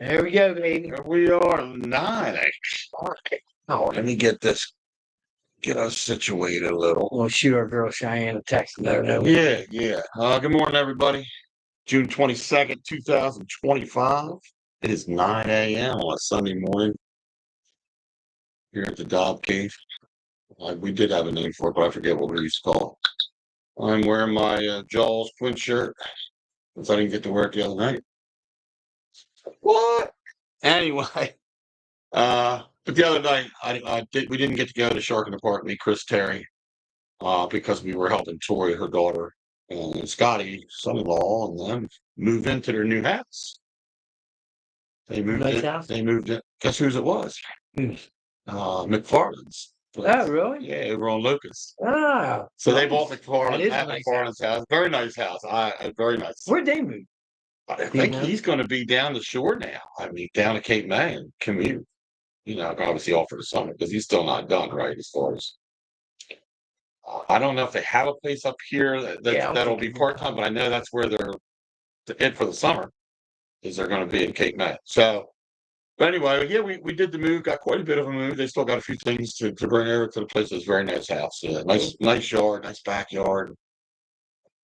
There we go, baby. Here we are, 9 o'clock. Oh, let me get us situated a little. We'll shoot our girl Cheyenne a text and let her know. Yeah. Good morning, everybody. June 22nd, 2025. It is 9 a.m. on a Sunday morning here at the Dob Cave. We did have a name for it, but I forget what we used to call it. I'm wearing my Jaws Quinn shirt since I didn't get to work the other night. What? Anyway, but the other night we didn't get to go to Shark in the Park, me, Chris, Terry, because we were helping Tori, her daughter, and Scotty, son-in-law, and them move into their new house. They moved Nice in. house? They moved in. Guess whose it was? McFarland's. Oh, really? Yeah, we're on Locust. Ah. So nice. they bought That McFarland is a at nice McFarland's house. Very nice house. Very nice. Where'd they move? I think he's going to be down the shore now. I mean, down to Cape May and commute. Obviously all for the summer because he's still not done, right? As far as I don't know if they have a place up here that'll be part time, but I know that's where they're in for the summer. Is they're going to be in Cape May. So, but anyway, yeah, we did the move. Got quite a bit of a move. They still got a few things to bring over to the place. It's a very nice house. Nice yard, nice backyard.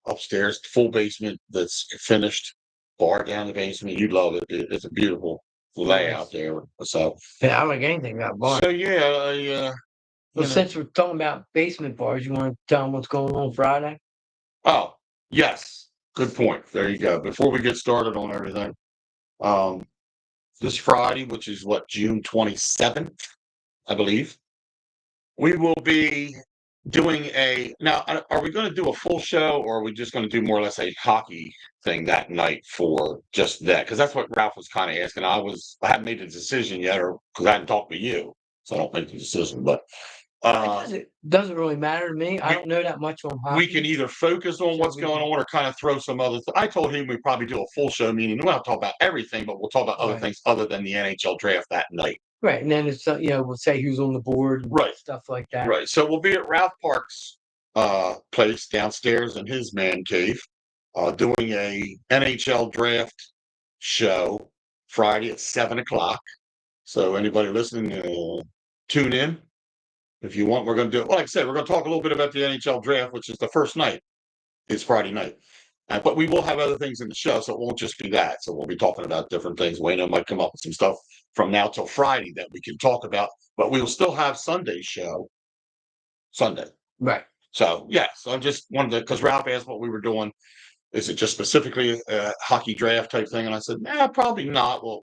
Upstairs, full basement that's finished. Bar down the basement. You'd love it. It's a beautiful layout there. So yeah, I don't like anything about bar. So yeah, well, since we're talking about basement bars, you want to tell them what's going on Friday? Oh, yes. Good point. There you go. Before we get started on everything, this Friday, which is June 27th, I believe, we will be doing now, are we going to do a full show or are we just going to do more or less a hockey thing that night for just that? Because that's what Ralph was kind of asking. I hadn't made the decision yet, or because I hadn't talked to you, so I don't make the decision. But it doesn't really matter to me. I don't know that much on hockey. We can either focus on what's going on or kind of throw some other I told him we'd probably do a full show, meaning we won't talk about everything, but we'll talk about other things other than the NHL draft that night. Right. And then it's, we'll say who's on the board, and stuff like that. Right. So we'll be at Ralph Park's place downstairs in his man cave, doing a NHL draft show Friday at 7 o'clock. So anybody listening, tune in. If you want, we're going to do it. Well, like I said, we're going to talk a little bit about the NHL draft, which is the first night. It's Friday night. But we will have other things in the show, so it won't just be that. So we'll be talking about different things. Wayno might come up with some stuff from now till Friday that we can talk about. But we will still have Sunday's show Sunday. Right. So, so I just wanted to, because Ralph asked what we were doing. Is it just specifically a hockey draft type thing? And I said, probably not. Well,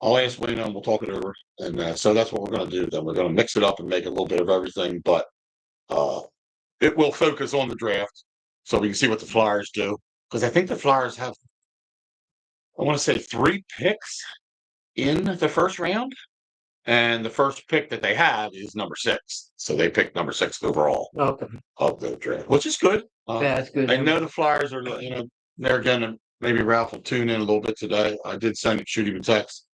I'll ask Wayno and we'll talk it over. And so that's what we're going to do. Then we're going to mix it up and make a little bit of everything. But it will focus on the draft so we can see what the Flyers do. Because I think the Flyers have, I want to say 3 picks in the first round. And the first pick that they have is number 6. So they picked number 6 overall of the draft, which is good. That's good. I know the Flyers are, they're going to, maybe Ralph will tune in a little bit today. I did shoot him a text.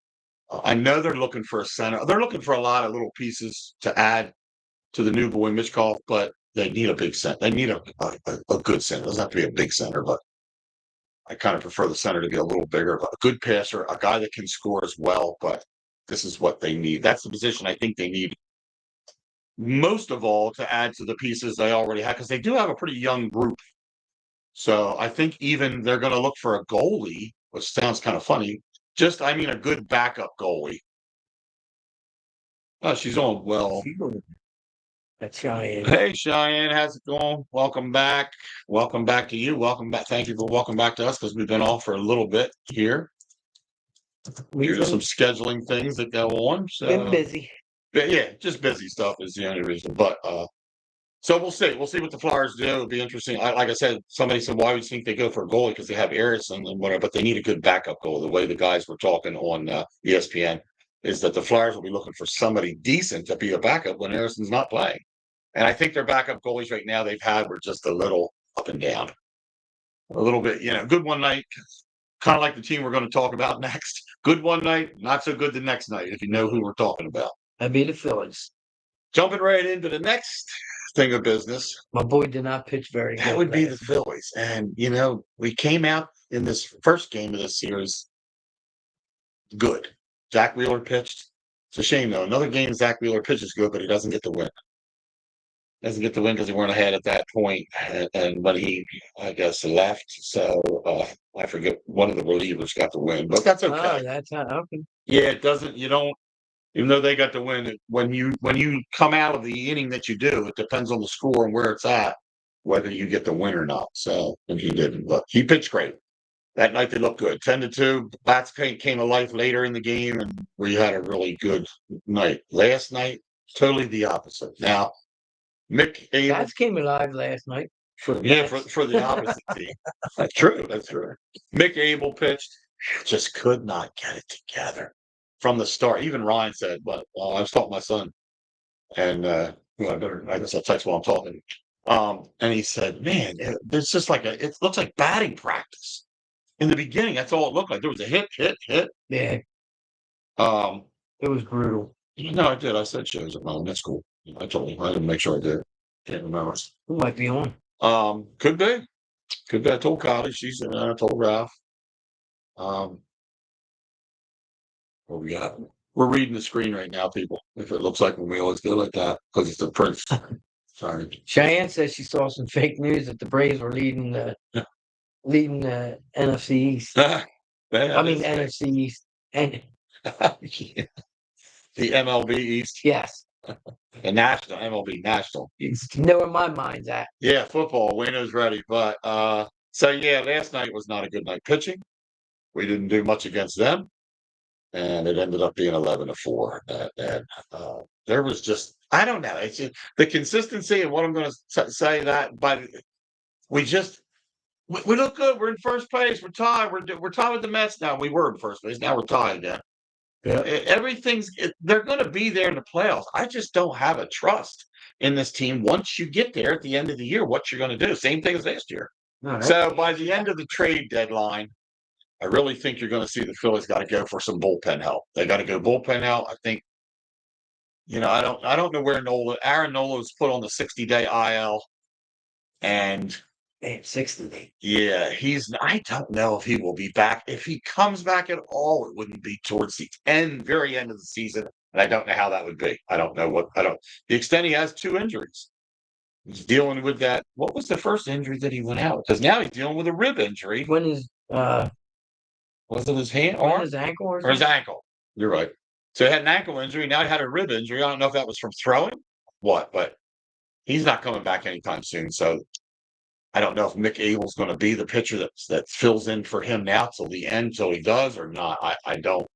I know they're looking for a center. They're looking for a lot of little pieces to add to the new boy Michkov, but they need a big center. They need a good center. It doesn't have to be a big center, but I kind of prefer the center to be a little bigger. A good passer, a guy that can score as well, but this is what they need. That's the position I think they need most of all to add to the pieces they already have, because they do have a pretty young group. So I think even they're going to look for a goalie, which sounds kind of funny. A good backup goalie. Oh, she's on well. That's Cheyenne. Hey, Cheyenne, how's it going? Welcome back. Welcome back to you. Welcome back. Thank you for welcome back to us because we've been off for a little bit here. There's some scheduling things that go on. So been busy. Yeah, just busy stuff is the only reason. But so we'll see. We'll see what the Flyers do. It'll be interesting. Like I said, somebody said, why would you think they go for a goalie? Because they have Harrison and whatever, but they need a good backup goalie. The way the guys were talking on ESPN is that the Flyers will be looking for somebody decent to be a backup when Harrison's not playing. And I think their backup goalies right now they've had were just a little up and down. A little bit, good one night, kind of like the team we're going to talk about next. Good one night, not so good the next night, if you know who we're talking about. That'd be the Phillies. Jumping right into the next thing of business. My boy did not pitch very good. That would be the Phillies. And, we came out in this first game of this series good. Zach Wheeler pitched. It's a shame though. Another game Zach Wheeler pitches good, but he doesn't get the win. Doesn't get the win because he weren't ahead at that point, and when he, I guess, left. So I forget one of the relievers got the win, but that's okay. Oh, that's not okay. Yeah, it doesn't. You don't. Even though they got the win, when you come out of the inning that you do, it depends on the score and where it's at, whether you get the win or not. So, and he didn't, but he pitched great. That night they looked good. 10-2. Bats came to life later in the game, and we had a really good night. Last night, totally the opposite. Now, Mick Abel. Bats came alive last night. For the opposite team. That's true. That's true. Mick Abel pitched, just could not get it together from the start. Even Ryan said, "But I was talking to my son, and I guess I'll text while I'm talking." And he said, "Man, it's just like it looks like batting practice." In the beginning, that's all it looked like. There was a hit. Yeah. It was brutal. No, I did. I said shows at home. That's cool. I told him. I didn't make sure I did. Can't remember. Who might be on? Could be. Could be. I told Kylie. She said, I told Ralph. What we got? We're reading the screen right now, people. If it looks like when we always go like that, because it's the Prince. Sorry. Cheyenne says she saw some fake news that the Braves were leading the NFC East. I mean NFC East and the MLB East. Yes. The national MLB national. You know where my mind's at. Yeah, football. Wayno's ready, but so yeah, last night was not a good night pitching. We didn't do much against them, and it ended up being 11-4. And there was just I don't know. It's just, the consistency and what I'm going to say that, but we look good. We're in first place. We're tied. We're tied with the Mets now. We were in first place. Now we're tied again. Yeah. They're going to be there in the playoffs. I just don't have a trust in this team. Once you get there at the end of the year, what you're going to do? Same thing as last year. Right. So by the end of the trade deadline, I really think you're going to see the Phillies got to go for some bullpen help. They got to go bullpen help. I think, I don't know where Aaron Nola was put on the 60-day IL, and 60. Yeah, I don't know if he will be back. If he comes back at all, it wouldn't be towards the very end of the season. And I don't know how that would be. The extent he has 2 injuries. He's dealing with that. What was the first injury that he went out? Because now he's dealing with a rib injury. When is was it his hand or his ankle or his ankle? You're right. So he had an ankle injury. Now he had a rib injury. I don't know if that was from throwing, but he's not coming back anytime soon. So I don't know if Mick Abel's going to be the pitcher that fills in for him now till the end, till he does or not. I don't.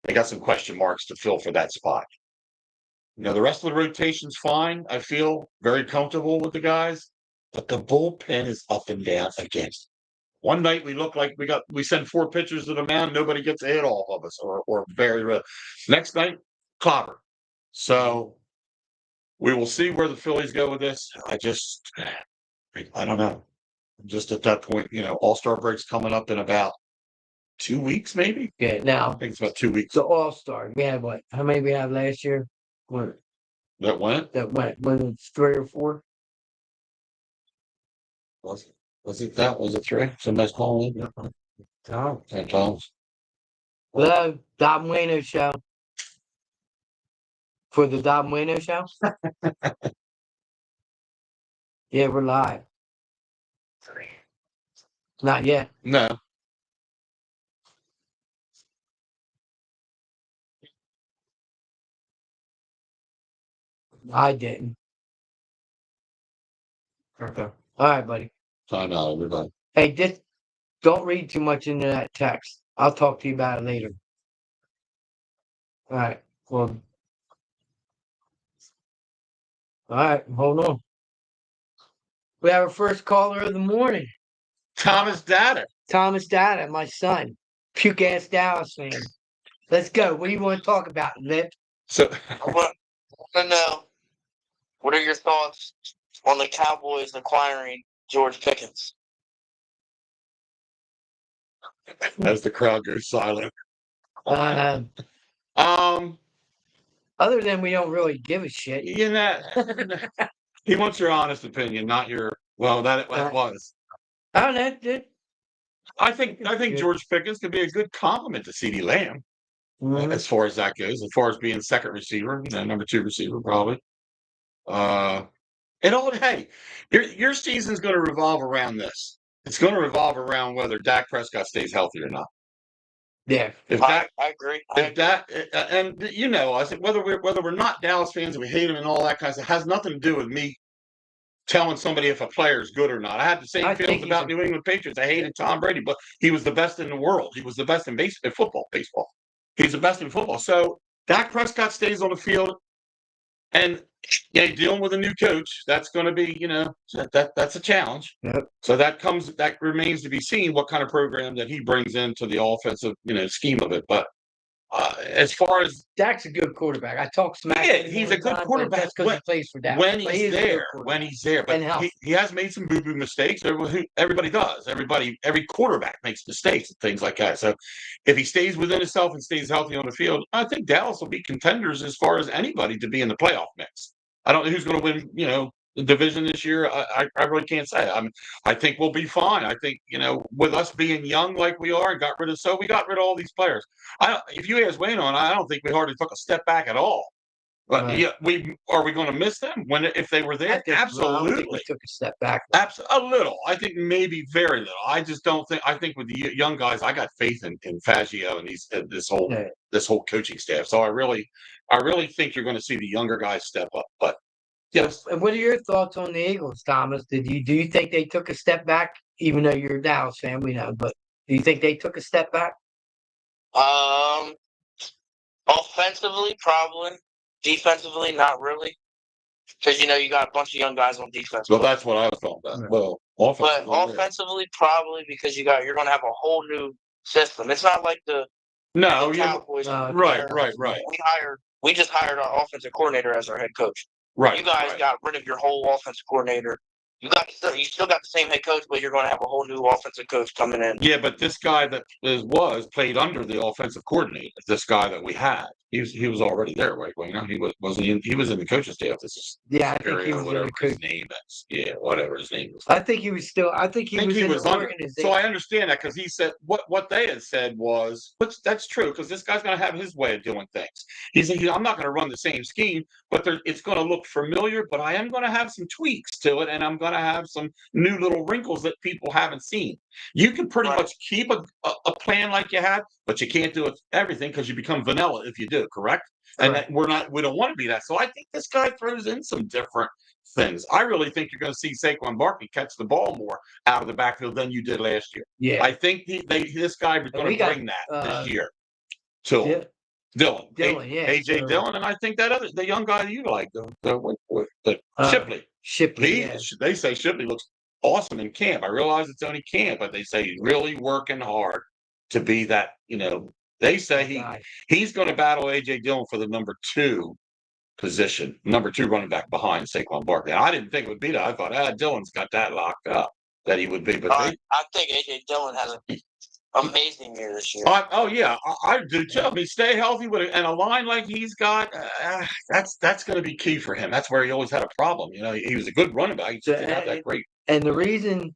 They got some question marks to fill for that spot. The rest of the rotation's fine. I feel very comfortable with the guys, but the bullpen is up and down again. One night we look like we send 4 pitchers to the mound, nobody gets a hit off of us, or very rare. Next night, clobber. So we will see where the Phillies go with this. I don't know. Just at that point, All-Star break's coming up in about 2 weeks, maybe. Yeah, now I think it's about 2 weeks. So All-Star, we had what? How many we have last year? What? That went? Was it 3 or 4? Was it that? Was it 3? Somebody's calling in? Tom. And Tom's. Hello, Dob And Wayno Show. For the Dob And Wayno Show? Yeah, we're live. Not yet. No. I didn't. Okay. All right, buddy. Time out, everybody. Hey, just don't read too much into that text. I'll talk to you about it later. All right. Well. All right. Hold on. We have our first caller of the morning. Thomas Data, my son. Puke ass Dallas fan. Let's go. What do you want to talk about, Lip? So I want to know, what are your thoughts on the Cowboys acquiring George Pickens? As the crowd goes silent. Other than we don't really give a shit. He wants your honest opinion, not your. Well, that was. Oh, that did. I think George Pickens could be a good compliment to CeeDee Lamb. as far as that goes. As far as being second receiver, number 2 receiver probably. Hey, your season's going to revolve around this. It's going to revolve around whether Dak Prescott stays healthy or not. Yeah. If I Dak, agree. if Dak, and I said whether we're not Dallas fans and we hate him and all that kind of stuff, has nothing to do with me telling somebody if a player is good or not. I had the same feelings about New England Patriots. I hated Tom Brady, but he was the best in the world. He was the best in baseball. He's the best in football. So Dak Prescott stays on the field, and dealing with a new coach, that's going to be, that's a challenge. Yep. So that remains to be seen what kind of program that he brings into the offensive, scheme of it. But as far as Dak's a good quarterback, I talk smack. Yeah, he's a good quarterback. That's because he plays for Dak. When he's there, but And he has made some boo-boo mistakes. Everybody does. Every quarterback makes mistakes and things like that. So if he stays within himself and stays healthy on the field, I think Dallas will be contenders as far as anybody to be in the playoff mix. I don't know who's going to win, the division this year. I really can't say. I think we'll be fine. I think, with us being young like we are and we got rid of all these players. If you ask Wayno, I don't think we hardly took a step back at all. But are we going to miss them if they were there? Absolutely. I think we took a step back. A little. I think maybe very little. I just don't think. I think with the young guys, I got faith in Fangio and this whole coaching staff. So I really think you're going to see the younger guys step up. But yes. And what are your thoughts on the Eagles, Thomas? Do you think they took a step back? Even though you're a Dallas fan, we know, but do you think they took a step back? Offensively, probably. Defensively, not really. Because, you got a bunch of young guys on defense. Well, that's what I was talking about. Right. Well, offensively, probably because you're going to have a whole new system. It's not like the Cowboys. Right. We just hired our offensive coordinator as our head coach. Right. You guys got rid of your whole offensive coordinator. You still got the same head coach, but you're going to have a whole new offensive coach coming in. Yeah, but this guy that played under the offensive coordinator. This guy that we had, he was already there, right? He was in the coaching staff. I think he was whatever his name is. Yeah, whatever his name is. I think he was still. I think he was in the organization. So I understand that because he said what they had said was, which that's true because this guy's going to have his way of doing things. He said, I'm not going to run the same scheme, but it's going to look familiar. But I am going to have some tweaks to it, and I'm going to have some new little wrinkles that people haven't seen. You can pretty much keep a plan like you had, but you can't do everything because you become vanilla if you do, correct? And we don't want to be that. So I think this guy throws in some different things. I really think you're going to see Saquon Barkley catch the ball more out of the backfield than you did last year. Yeah. I think this guy was going to bring that this year to him. Dillon, AJ Dillon, and I think that the young guy that you like, Shipley. They say Shipley looks awesome in camp. I realize it's only camp, but they say he's really working hard to be that. They say he's going to battle AJ Dillon for the number 2 position, number 2 running back behind Saquon Barkley. And I didn't think it would be that. I thought Dillon's got that locked up that he would be. But I think AJ Dillon has an amazing year this year. I do too. I mean, stay healthy and a line like he's got. That's going to be key for him. That's where he always had a problem. He was a good running back. He just didn't have that great. And the reason,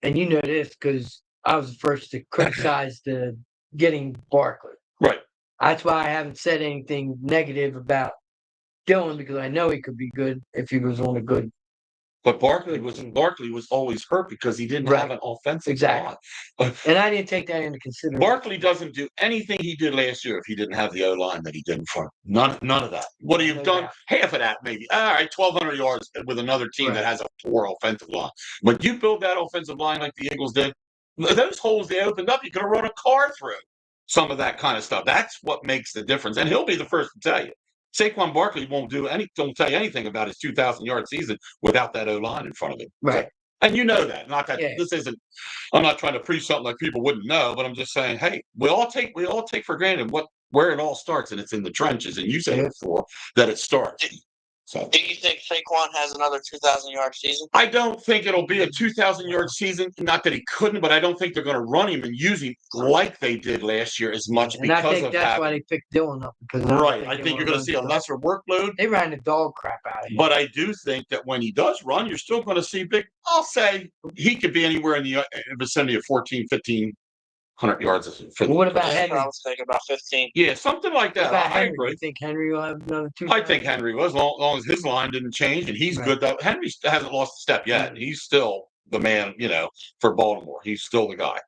and you know this because I was the first to criticize the getting Barkley. Right. That's why I haven't said anything negative about Dillon because I know he could be good if he was on a good. But Barkley was always hurt because he didn't have an offensive line. And I didn't take that into consideration. Barkley doesn't do anything he did last year if he didn't have the O-line that he did in front. None of that. What have you done? Half of that, maybe. All right, 1,200 yards with another team that has a poor offensive line. But you build that offensive line like the Eagles did, those holes they opened up, you could have run a car through some of that kind of stuff. That's what makes the difference. And he'll be the first to tell you. Saquon Barkley won't tell you anything about his 2,000-yard season without that O-line in front of him. Right. And you know that. Not that this isn't. I'm not trying to preach something like people wouldn't know, but I'm just saying, hey, we all take for granted where it all starts, and it's in the trenches. And you said before that it starts. So, do you think Saquon has another 2,000-yard season? I don't think it'll be a 2,000-yard season. Not that he couldn't, but I don't think they're going to run him and use him like they did last year as much. And I think that's why they picked Dillon up because I think you're going to see a lesser workload. They ran the dog crap out of him. But I do think that when he does run, you're still going to see big. I'll say he could be anywhere in the vicinity of 14, 15 100 yards. Well, what about That's what Henry? I was thinking, about 15. Yeah, something like What that. about I Henry? agree. You think Henry will have another 2 I think Henry was, as long as his line didn't change, and he's Right. good. Though Henry hasn't lost a step yet. He's still the man, for Baltimore. He's still the guy.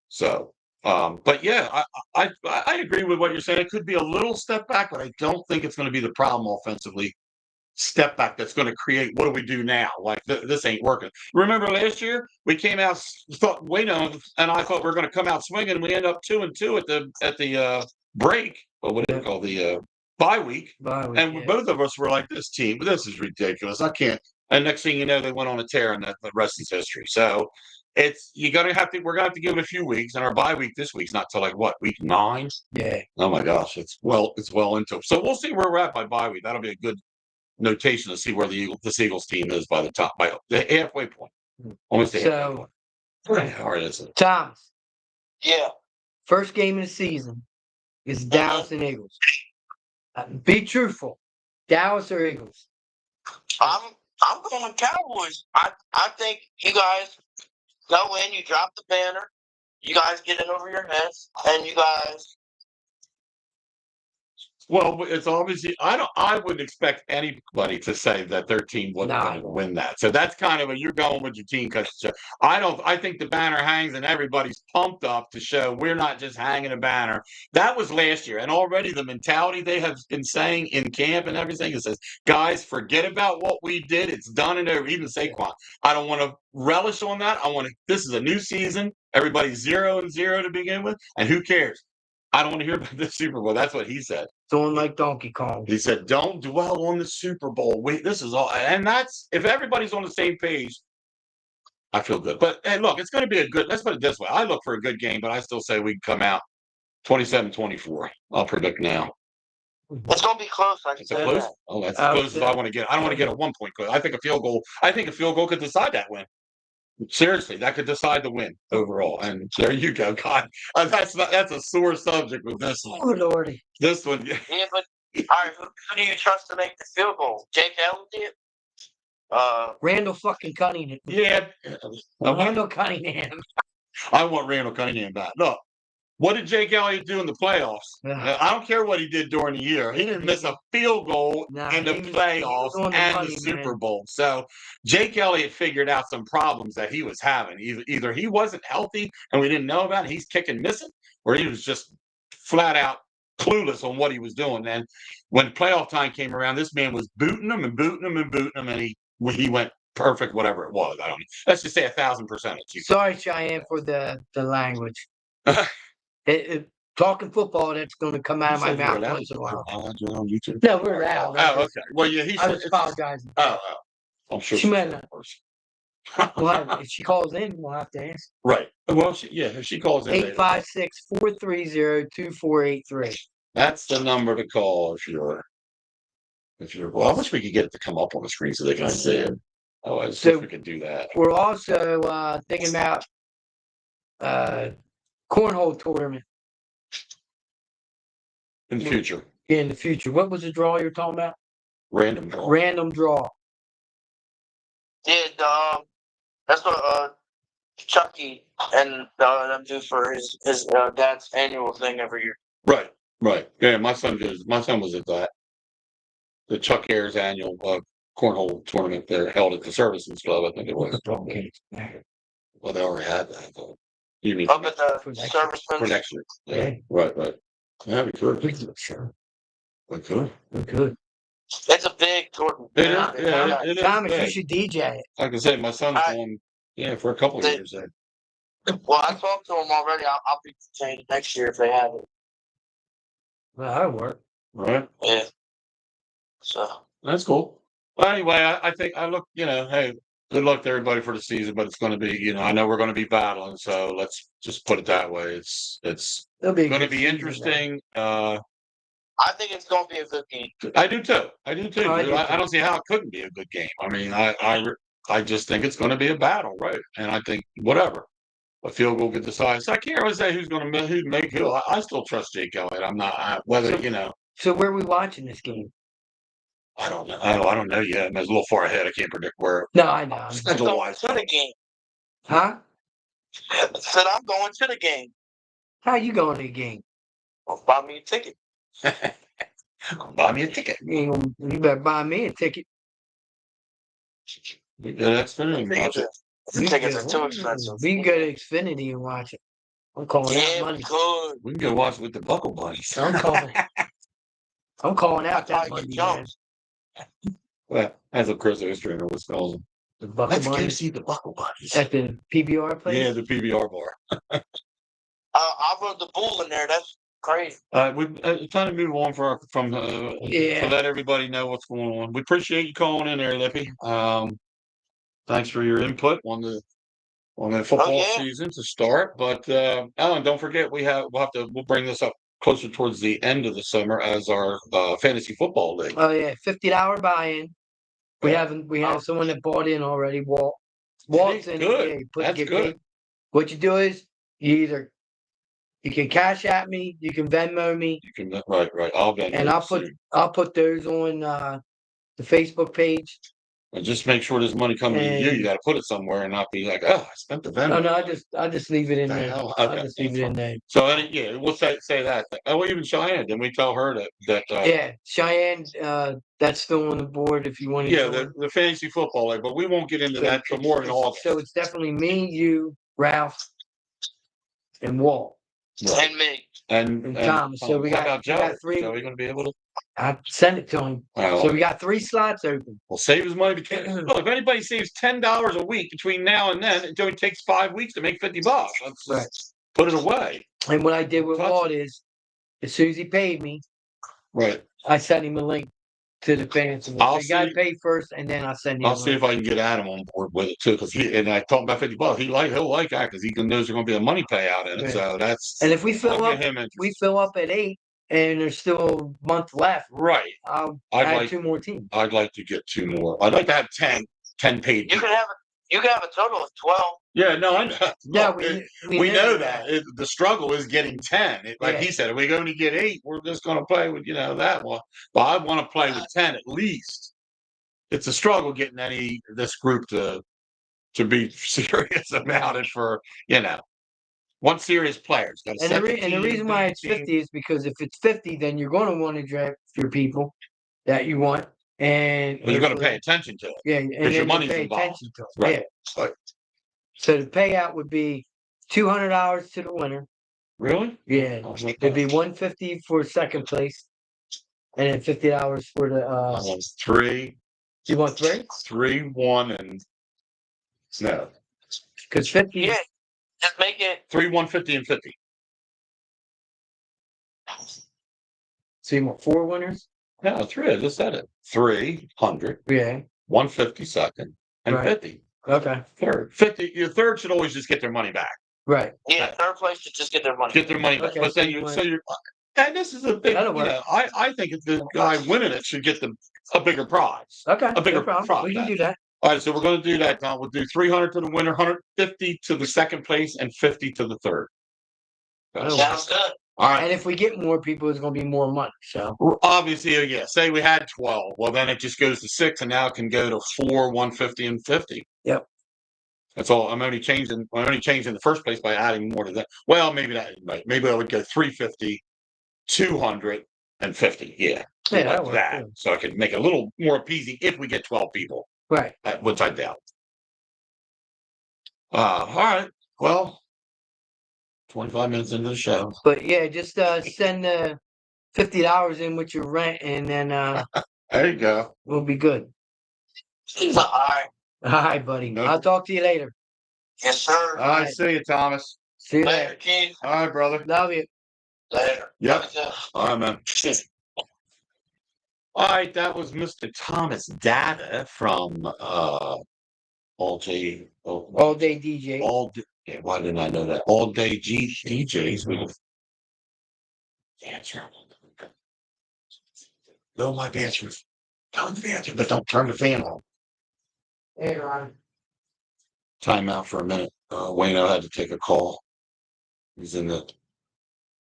So, but yeah, I agree with what you're saying. It could be a little step back, but I don't think it's going to be the problem offensively. Step back that's going to create. What do we do now? Like this ain't working. Remember last year we came out, thought Wayno and I thought we were going to come out swinging, and we end up 2-2 at the break. Or what do you call the bye week? And both of us were like, this team, this is ridiculous. I can't. And next thing you know, they went on a tear, and the rest is history. So we're gonna have to give it a few weeks, and our bye week this week's not till like what, week 9? Yeah. Oh my gosh, it's well into. So we'll see where we're at by bye week. That'll be a good notation to see where this Eagles team is by the halfway point. Almost the halfway point. How hard is it? Thomas, Yeah. first game of the season is Dallas and Eagles. Be truthful. Dallas or Eagles? I'm going Cowboys. I think you guys go in, you drop the banner, you guys get it over your heads, and you guys. Well, it's obviously I wouldn't expect anybody to say that their team wasn't going to win that. So that's kind of you're going with your team because I think the banner hangs and everybody's pumped up to show we're not just hanging a banner. That was last year, and already the mentality they have been saying in camp and everything is says, guys, forget about what we did. It's done and over. Even Saquon, I don't want to relish on that. This is a new season. Everybody's 0-0 to begin with, and who cares? I don't want to hear about the Super Bowl. That's what he said. Doing like Donkey Kong. He said, don't dwell on the Super Bowl. This is all. And that's, if everybody's on the same page, I feel good. But, hey, look, it's going to be let's put it this way. I look for a good game, but I still say we can come out 27-24. I'll predict now. It's going to be close. It's close? Oh, that's as close as I want to get. I don't want to get a 1 point close. I think a field goal could decide that win. Seriously, that could decide the win overall. And there you go, God. That's a sore subject with this one. Oh, Lordy. This one, Yeah, but all right, who do you trust to make the field goal? Jake Elliott? Randall fucking Cunningham. Yeah. Randall Cunningham. I want Randall Cunningham back. Look, what did Jake Elliott do in the playoffs? I don't care what he did during the year. He didn't miss a field goal in the playoffs and the Super Bowl. So Jake Elliott figured out some problems that he was having. Either he wasn't healthy and we didn't know about it, he's kicking missing, or he was just flat out clueless on what he was doing. And when playoff time came around, this man was booting him, and he went perfect, whatever it was. I don't know. Let's just say 1,000%. Sorry, Cheyenne, for the language. Talking football, that's going to come out of my mouth once in a while. On YouTube? No, we're out. Oh, okay. Well, yeah, I was apologizing. Oh, I'm sure she might not. Well, if she calls in, we'll have to ask. Right. Well, if she calls in. 856-430-2483. That's the number to call if you're. Well, I wish we could get it to come up on the screen so they can see it. Oh, I wish we could do that. We're also thinking about cornhole tournament in the future. Yeah, in the future. What was the draw you were talking about? Random draw. Random draw. Yeah, that's what Chucky and them do for his dad's annual thing every year. Right. Yeah, my son was at that. The Chuck Ayers annual cornhole tournament there held at the Services Club, I think it was. Well, they already had that. You mean up at the Servicemen? For next year. Yeah. Right. Yeah, we could. Sure. We could. It's a big tournament. It is. Yeah, it is. Thomas, you should DJ it. Like I said, my son's going. Yeah, for a couple of years. Well, I talked to him already. I'll be changed next year if they have it. Well, that'll work. Right. Yeah. So that's cool. Well, anyway, I think hey, good luck to everybody for the season, but it's going to be, I know we're going to be battling, so let's just put it that way. It's going to be interesting. I think it's going to be a good game. I do too. I don't see how it couldn't be a good game. I mean, I just think it's going to be a battle, right? And I think whatever. A field goal could decide. So I can't really say who's make who. I still trust Jake Elliott. I'm not So where are we watching this game? I don't know. I don't know yet. I'm a little far ahead. I can't predict where. No, I know. I'm going to the game. Huh? I said I'm going to the game. How you going to the game? Well, buy me a ticket. Buy me a ticket. You better buy me a ticket. You go to Xfinity and watch it. The tickets are too expensive. We can go to Xfinity and watch it. I'm calling out Yeah, we money. could. We can go watch it with the Buckle Buddies. I'm calling out that Like money, man. Jones. Well, that's what Chris Ostrander was calling them. The Buckle Let's go Buddies see the Buckle Buddies. at the PBR place. Yeah, the PBR bar. I rode the bull in there. That's crazy. We're trying to move on Yeah. to let everybody know what's going on. We appreciate you calling in there, Lippy. Thanks for your input on the football season to start. But Alan, don't forget we'll bring this up closer towards the end of the summer as our fantasy football league. Oh yeah, $50 buy-in. We have someone that bought in already. Walt's in. Good. Yeah, That's get good. paid. What you do is you can cash at me, you can Venmo me, You can right. I'll Venmo and I'll put those on the Facebook page. And just make sure this money comes to you. You got to put it somewhere and not be like, oh, I spent the Venmo. No, I just leave it in The there. hell? I Okay. just leave it in there. So we'll say that. Oh, even Cheyenne. Then we tell her that. Yeah, Cheyenne. That's still on the board if you want to. Yeah, the fantasy football league, but we won't get into that for more than August. So it's definitely me, you, Ralph, and Walt. Right. And me. And Thomas. So we got three. Joey going to be able to? I sent it to him. Well, So we got 3 slots open. We'll save his money. Look, if anybody saves $10 a week between now and then, it only takes 5 weeks to make $50. Let's Right. put it away. And what I did with Touch Walt is, as soon as he paid me, Right. I sent him a link to the fantasy. I'll You got to see- pay first, and then I'll send you. I'll see if I can get Adam on board with it too, because I talked about $50. He'll like that because he knows there's going to be a money payout in it. Right. So that's. And if we fill I'll up, get him interested. we fill up at 8, and there's still a month left. Right. I'll I'd add like- 2 more teams. I'd like to get 2 more. I'd like to have 10 paid. You can have a total of 12. Yeah, no, I know. Yeah, Look, we know that. The struggle is getting 10. Like he said, if we only get 8, we're just going to play with that one. But I want to play with 10 at least. It's a struggle getting this group to be serious about it for one serious player. And the reason why it's 50 is because if it's 50, then you're going to want to draft your people that you want, and you're going to pay attention to it. Yeah, and because your then money's pay involved. attention to it. Right. Yeah. Right. So the payout would be $200 to the winner. Really? Yeah, it'd be $150 for second place, and then $50 for the. I want 3. You want 3? 3, 1, and no. Because 50. Yeah. Just make it. 3, 150, and 50. So you want 4 winners? No, 3. I just said it. 300, Yeah. 150 second, and Right. 50 Okay. third. 50. Your third should always just get their money back. Right. Yeah, third place should just get their money. Get their money back. Okay, But so then you you're. And this is a big. That'll work. I think the guy winning it should get a bigger prize. Okay. A bigger no problem. prize. We can do that. All right, so we're going to do that, Tom. We'll do 300 to the winner, 150 to the second place, and 50 to the third. Sounds good. All right. And if we get more people, it's going to be more money. So Obviously, yeah. Say we had 12. Well, then it just goes to 6, and now it can go to 4, 150, and 50. Yep. That's all. I'm only changing the first place by adding more to that. Well, maybe that. Right. Maybe I would go 350, 200, and 50. Yeah. Yeah, Like that works, that. too. So I can make it a little more appeasing if we get 12 people, right. which I doubt. All right. Well, 25 minutes into the show. But yeah, just send $50 in with your rent, and then There you go. we'll be good. All right. All right, buddy. No. I'll talk to you later. Yes, sir. All right. See you, Thomas. See you Later, later. Keith. All right, brother. Love you. Later. Yep. All right, man. All right, that was Mr. Thomas Data from All Day DJ. Yeah, why didn't I know that? All Day DJs. Answer. Go my answers. Go in the bathroom, but don't turn the fan on. Hey, Ron. Time out for a minute. Wayno had to take a call. He's in the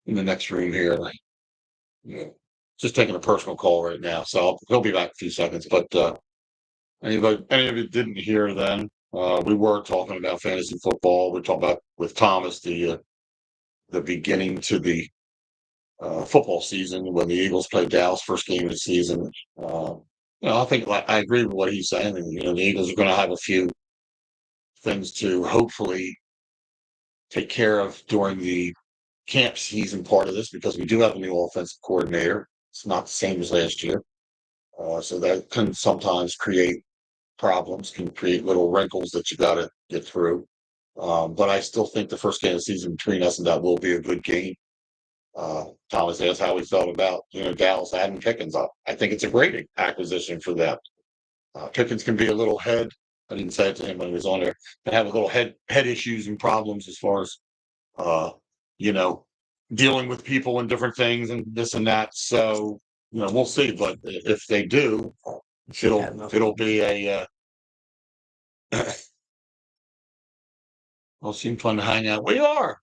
next room here. Like, just taking a personal call right now. So he'll be back in a few seconds. But any of you didn't hear then, we were talking about fantasy football. We talked about with Thomas the the beginning to the football season when the Eagles played Dallas first game of the season. I think I agree with what he's saying. And, the Eagles are going to have a few things to hopefully take care of during the camp season part of this because we do have a new offensive coordinator. It's not the same as last year. So that can sometimes create problems, can create little wrinkles that you got to get through. But I still think the first game of the season between us and that will be a good game. Thomas asked how he felt about Dallas adding Pickens up. I think it's a great acquisition for them. Pickens can be a little head. I didn't say it to him when he was on there. Can have a little head issues and problems as far as dealing with people and different things and this and that. So we'll see. But if they do, it'll be a it'll seem fun to hang out. We are.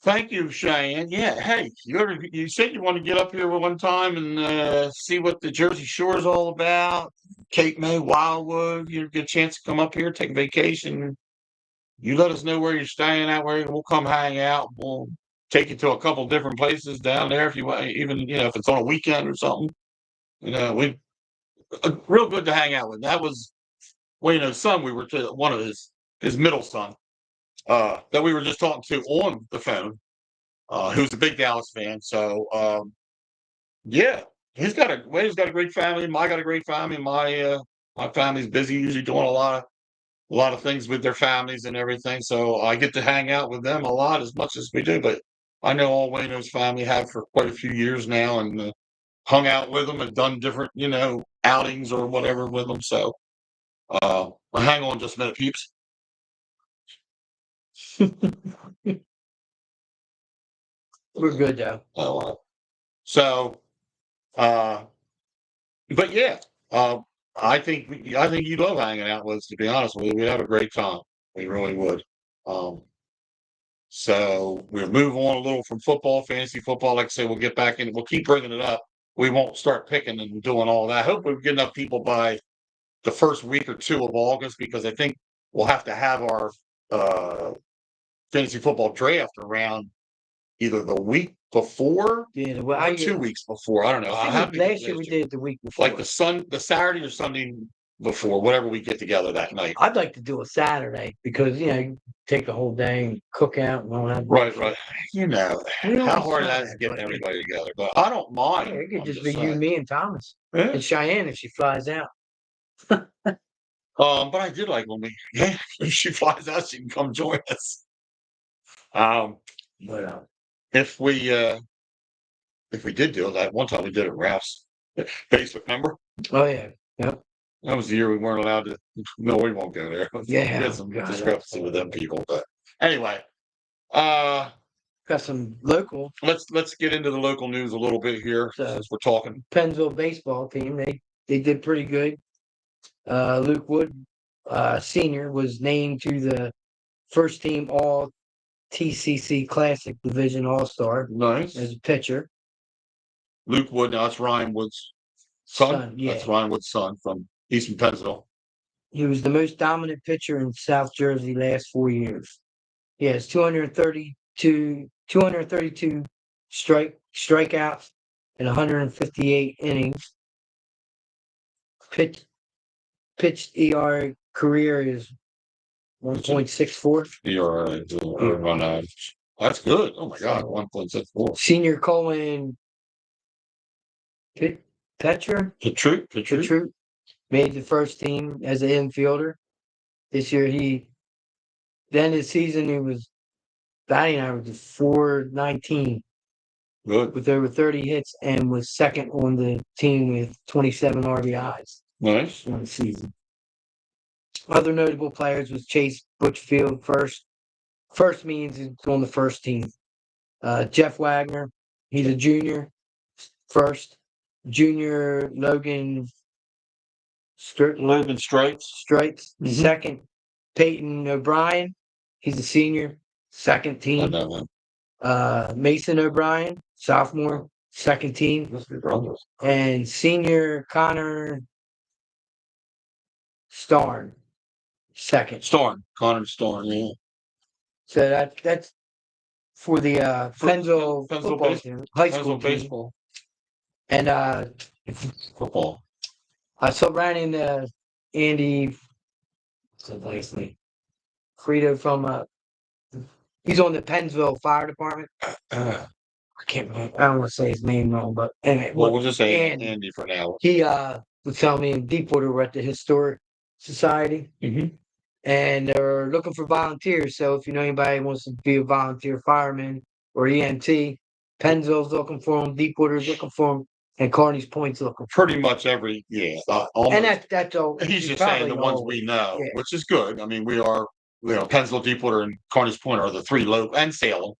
Thank you, Cheyenne. Yeah, hey, you said you want to get up here one time and see what the Jersey Shore is all about. Cape May, Wildwood. You get a chance to come up here, take a vacation. You let us know where you're staying at, where we'll come hang out. We'll take you to a couple different places down there if you want, even if it's on a weekend or something. We real good to hang out with. That was Wayno's son. We were to one of his middle son that we were just talking to on the phone. Who's a big Dallas fan. So yeah, Wayne's got a great family. I got a great family. My family's busy, usually doing a lot of things with their families and everything. So I get to hang out with them a lot as much as we do. But I know all Wayno's family have for quite a few years now and hung out with them and done different, outings or whatever with them. So hang on just a minute, peeps. We're good though. So, but yeah, I think you'd love hanging out with us. To be honest with you, we'd have a great time. We really would. So we'll move on a little from fantasy football. Like I say, we'll get back in. We'll keep bringing it up. We won't start picking and doing all that. Hopefully, we get enough people by the first week or two of August because I think we'll have to have our fantasy football draft around either the week before or 2 weeks before. I don't know. Last year we did it the week before. Like the Saturday or Sunday before, whatever we get together that night. I'd like to do a Saturday because you take the whole day and cook out and all that. Right. How hard that is getting everybody together. But I don't mind. Yeah, it could just be you, me, and Thomas. Yeah. And Cheyenne if she flies out. But I did like when if she flies out, she can come join us. But if we did do it, that one time we did it at Ralph's basement, remember? Oh yeah, yep. That was the year we weren't allowed to. No, we won't go there. Yeah, we had some discrepancy with them people, but anyway, got some local. Let's get into the local news a little bit here as we're talking. Pennsville baseball team, they did pretty good. Luke Wood, senior, was named to the first team All TCC Classic Division All-Star. Nice. As a pitcher. Luke Wood, now that's Ryan Wood's son. Yeah. That's Ryan Wood's son from Eastern Pennsville. He was the most dominant pitcher in South Jersey last 4 years. He has 232 strikeouts in 158 innings. Pitched ERA career is 1.64. ERA, that's good. Oh my God, 1.64. Senior Colin Petrut made the first team as an infielder. This year his season he was batting average of .419. Good. With over 30 hits and was second on the team with 27 RBIs. Nice. On the season. Other notable players was Chase Butchfield first. First means he's on the first team. Jeff Wagner, he's a junior. First. Junior Logan Stripes. Mm-hmm. Second. Peyton O'Brien, he's a senior. Second team. Mason O'Brien, sophomore. Second team. And senior Connor Starn. Second. Connor Starn, yeah. So that's for the Pennsville Pennsville football base- team, high school Pennsville team. baseball. And Football. I saw ran into Andy, what's his last name? Frito from he's on the Pennsville Fire Department. I can't remember. I don't want to say his name wrong, but anyway, Well, we'll just say Andy. Andy for now. He was telling me in Deepwater we're at the Historic Society, Mm-hmm. and they're looking for volunteers. So if you know anybody who wants to be a volunteer fireman or EMT, Pennsville's looking for them, Deepwater's looking for them, and Carney's Point's looking for Pretty much every almost. them. And that's all. He's just saying the ones we know, which is good. I mean, we are, Pennsville, Deepwater, and Carney's Point are the three local, and Salem.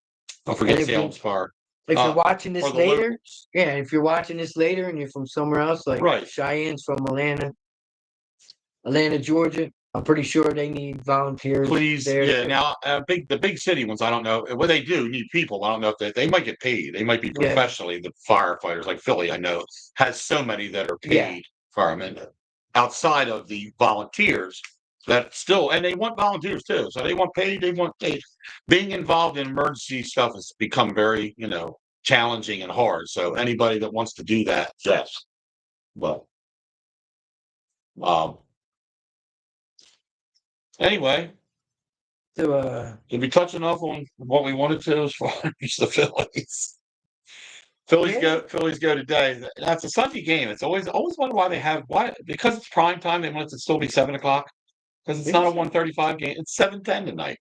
Don't forget Salem's Fire. If you're watching this Or the later, locals. if you're watching this later and you're from somewhere else, like Right. Cheyenne's from Atlanta, Georgia, I'm pretty sure they need volunteers. Please, there. yeah. Now, the big city ones, I don't know. Well, they do need people. I don't know if they might get paid. They might be Yeah. professionally. The firefighters, like Philly, I know, has so many that are paid firemen outside of the volunteers. That still, and they want volunteers too. So they want paid. They want paid. Being involved in emergency stuff has become very, challenging and hard. So anybody that wants to do that, yes. But anyway, So did we touch enough on what we wanted to as far as the Phillies? Phillies go today. That's a Sunday game. It's always wonder why they have because it's prime time. They want it to still be 7:00 because it's not a 1:35 game. It's 7:10 tonight.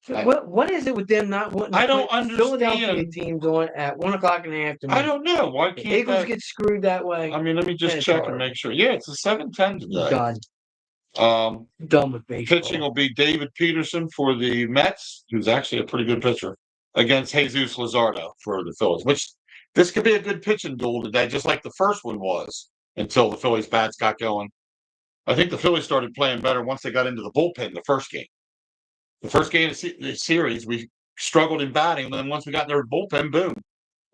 what is it with them not wanting? I don't Philadelphia understand. teams on at 1:00 in the afternoon. I don't know why The can't Eagles get screwed that way. I mean, let me just It's check hard. and make sure. Yeah, it's a 7:10 today. Done with baseball. Pitching will be David Peterson for the Mets, who's actually a pretty good pitcher, against Jesus Luzardo for the Phillies, which this could be a good pitching duel today, just like the first one was until the Phillies bats got going. I think the Phillies started playing better once they got into the bullpen the first game. The first game of the series, we struggled in batting, and then once we got in their bullpen, boom,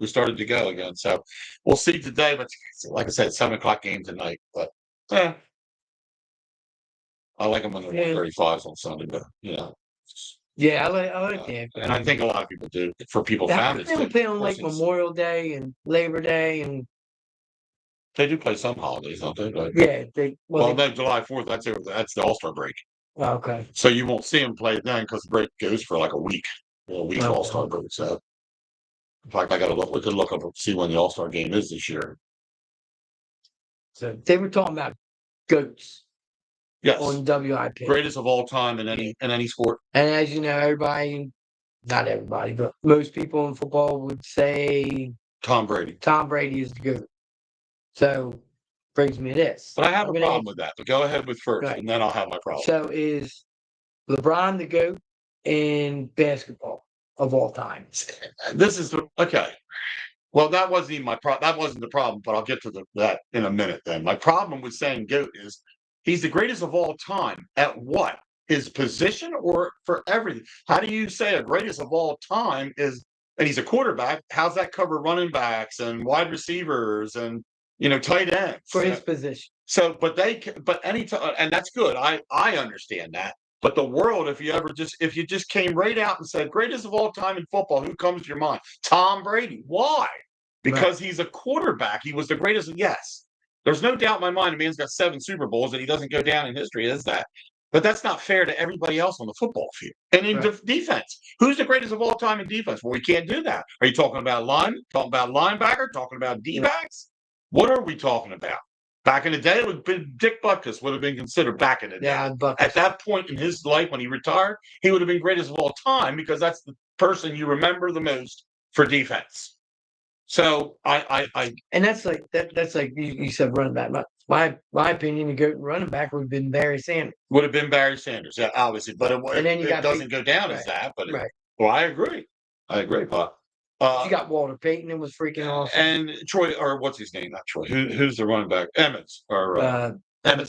we started to go again. So we'll see today, but like I said, 7:00 game tonight. But I like them when they're 35s on Sunday, but Yeah, I like that. and I think a lot of people do. For people, families, They don't play on like persons. Memorial Day and Labor Day, and They do play some holidays, don't they? Like, well, no, July 4th. That's the All-Star break. okay. So you won't see them play then because the break goes for like a week. Okay. All-Star break. So in fact, I got to look. We could look up and see when the All-Star game is this year. So they were talking about goats Yes, on WIP. greatest of all time in any sport. And as you know, not everybody, but most people in football would say Tom Brady. Tom Brady is the GOAT. So brings me to this. But I have I'm a gonna problem with that. But go ahead with first, Right. and then I'll have my problem. So is LeBron the GOAT in basketball of all time? This is okay. Well, that wasn't even my problem. That wasn't the problem, but I'll get to that in a minute. Then my problem with saying GOAT is he's the greatest of all time at what? His position or for everything? How do you say a greatest of all time is? And he's a quarterback. How's that cover running backs and wide receivers and tight ends For his position. So, but anytime, and that's good. I understand that. But the world, if you just came right out and said greatest of all time in football, who comes to your mind? Tom Brady. Why? Because he's a quarterback. He was the greatest. Yes, there's no doubt in my mind. The man's got 7 Super Bowls, and he doesn't go down in history as that. But that's not fair to everybody else on the football field. And in defense, who's the greatest of all time in defense? Well, we can't do that. Are you talking about linebacker? Talking about D-backs? What are we talking about? Back in the day, it would have been Dick Butkus would have been considered back in the day. Yeah, Butkus. At that point in his life, when he retired, he would have been greatest of all time because that's the person you remember the most for defense. So and that's like you said running back. My opinion, the GOAT running back would have been Barry Sanders. Would have been Barry Sanders, yeah, obviously, but it doesn't go down as that. But well, I agree, Pop. You got Walter Payton. It was freaking awesome. And Troy, or what's his name? Not Troy. Who's the running back? Emmitt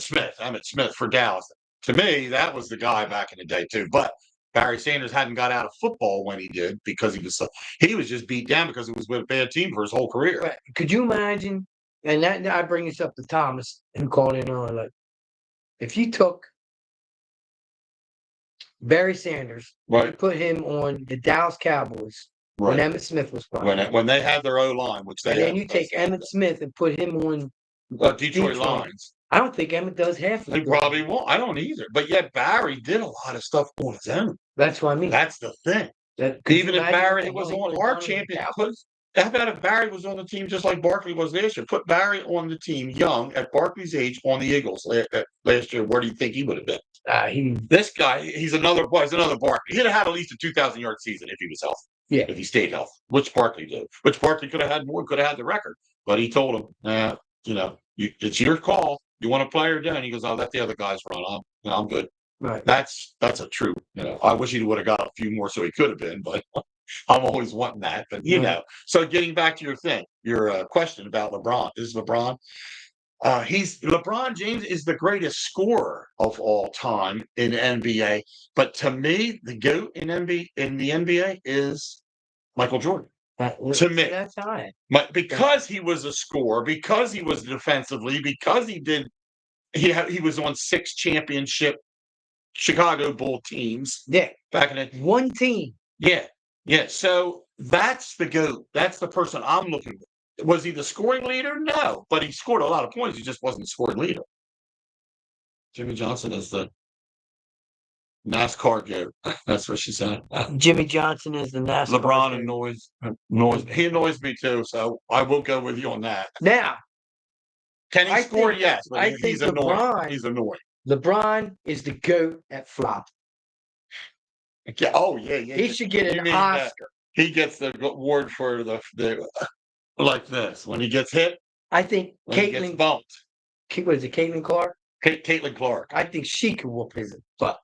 Smith. Emmitt Smith for Dallas. To me, that was the guy back in the day too. But Barry Sanders hadn't got out of football when he did because he was just beat down because he was with a bad team for his whole career. Right. Could you imagine? And that I bring this up to Thomas, who called in on, like, if you took Barry Sanders. Right. Put him on the Dallas Cowboys when Right. Emmitt Smith was playing. When they had their O line, which they And then had you the take best Emmitt Smith and put him on Detroit Lions. I don't think Emmitt does half of He it. probably won't. I don't either. But yet Barry did a lot of stuff on his own. That's what I mean. That's the thing. Could you Even if imagine what Barry the was hell he on would've our done with the champion, Cowboys? how about if Barry was on the team just like Barkley was this year? Put Barry on the team young at Barkley's age on the Eagles last year. Where do you think he would have been? This guy, he's another Barkley. He'd have had at least a 2,000-yard season if he was healthy. Yeah. If he stayed healthy, which Barkley did. Which Barkley could have had more, could have had the record. But he told him, it's your call. You want to play or don't? He goes, I'll let the other guys run. I'm good. Right. That's a true, I wish he would have got a few more so he could have been, but I'm always wanting that. But so getting back to your thing, your question about LeBron. This is LeBron. LeBron James is the greatest scorer of all time in NBA. But to me, the GOAT in the NBA is Michael Jordan. To me, that's high. Because he was a scorer, because he was defensively, because he was on 6 championship Chicago Bull teams. Yeah. Back in the one team. Yeah. Yeah. So that's the GOAT. That's the person I'm looking at. Was he the scoring leader? No. But he scored a lot of points. He just wasn't the scoring leader. Jimmy Johnson is the NASCAR GOAT. That's what she said. Jimmy Johnson is the NASCAR LeBron annoys. He annoys me too, so I will go with you on that. Now, can he score? Yes, but I think he's annoying. He's annoying. LeBron is the GOAT at flop. Yeah. Oh, yeah. He should get an Oscar. He gets the award for the like this when he gets hit. I think Caitlin gets bumped. What is it, Caitlin Clark? Caitlin Clark. I think she could whoop his butt.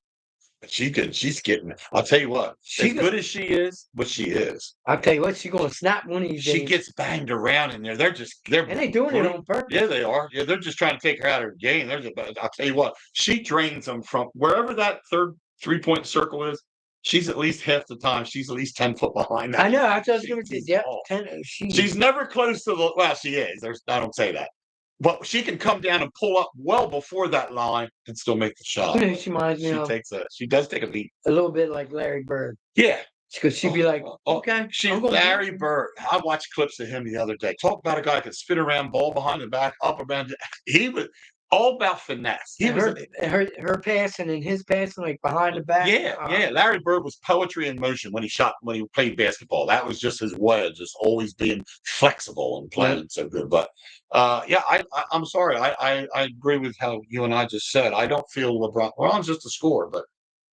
She could. She's getting it. I'll tell you what. As good as she is, what she is. I'll tell you what. She's going to snap one of these days. She gets banged around in there. And they're doing it on purpose. Yeah, they are. Yeah, they're just trying to take her out of her game. I'll tell you what. She drains them from wherever that third 3-point circle is. She's at least half the time. She's at least 10 foot behind that. I know. I was going to say, yeah, 10. She's never close to the. Well, she is. I don't say that. But she can come down and pull up well before that line and still make the shot. She reminds me of. She does take a lead. A little bit like Larry Bird. Yeah. Because she'd be like, okay. Larry Bird. I watched clips of him the other day. Talk about a guy who could spin around, ball behind the back, up around. He was all about finesse. Her passing and his passing, like behind the back. Yeah. Larry Bird was poetry in motion when he played basketball. That was just his way of just always being flexible and playing so good. But I'm sorry. I agree with how you and I just said. I don't feel LeBron's just a scorer, but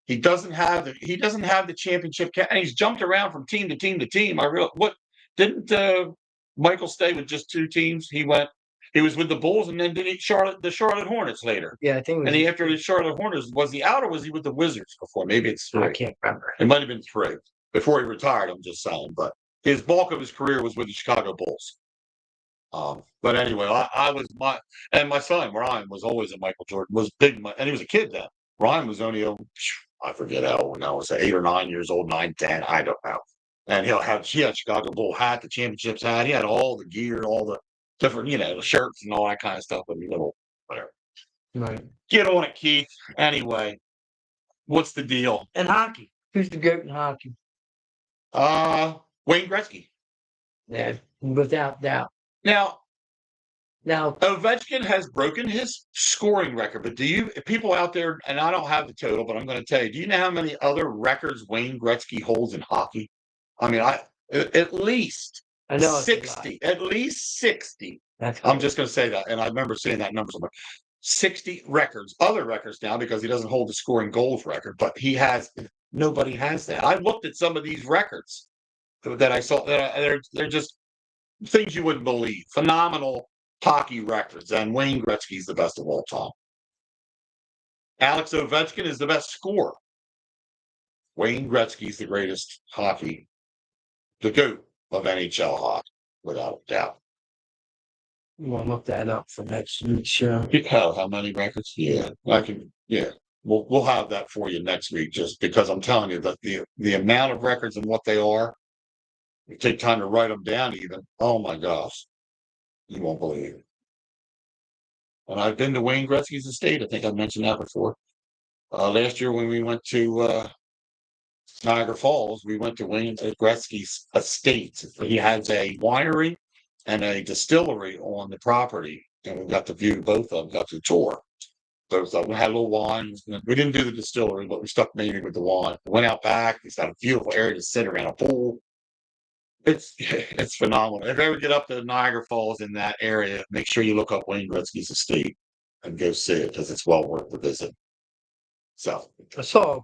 he doesn't have the championship. And he's jumped around from team to team to team. Didn't Michael stay with just 2 teams? He was with the Bulls, and then did the Charlotte Hornets later. Yeah, I think. After the Charlotte Hornets, was he out or was he with the Wizards before? Maybe it's 3. I can't remember. It might have been 3 before he retired. I'm just saying, but his bulk of his career was with the Chicago Bulls. But anyway, my son Ryan was always a Michael Jordan. Was big, and he was a kid then. Ryan was only I forget how old. I was 8 or 9 years old, 9, 10. I don't know. And he had Chicago Bull hat, the championships hat. He had all the gear, all the different, the shirts and all that kind of stuff. But little whatever. Right. Get on it, Keith. Anyway, what's the deal? And hockey. Who's the GOAT in hockey? Wayne Gretzky. Yeah, without doubt. Now, Ovechkin has broken his scoring record, but people out there, and I don't have the total, but I'm going to tell you, do you know how many other records Wayne Gretzky holds in hockey? I mean, at least 60. At least 60. I'm just going to say that, and I remember seeing that number somewhere. 60 records, other records now, because he doesn't hold the scoring goals record, but nobody has that. I looked at some of these records that I saw, they're just things you wouldn't believe. Phenomenal hockey records, and Wayne Gretzky is the best of all time. Alex Ovechkin is the best scorer. Wayne Gretzky is the greatest the GOAT of NHL hockey, without a doubt. We'll look that up for next week's show. How many records? Yeah, I can. Yeah, we'll have that for you next week. Just because I'm telling you that the amount of records and what they are, you take time to write them down. Even oh my gosh, you won't believe it. And I've been to Wayne Gretzky's estate. I think I've mentioned that before. Last year when we went to Niagara Falls, we went to Wayne Gretzky's estate. He has a winery and a distillery on the property, and we got to view both of them, got to tour. Both of them had a little wine. We didn't do the distillery, but we stuck mainly with the wine. Went out back. He's got a beautiful area to sit around a pool. It's phenomenal. If you ever get up to Niagara Falls in that area, make sure you look up Wayne Gretzky's estate and go see it because it's well worth the visit. So I saw,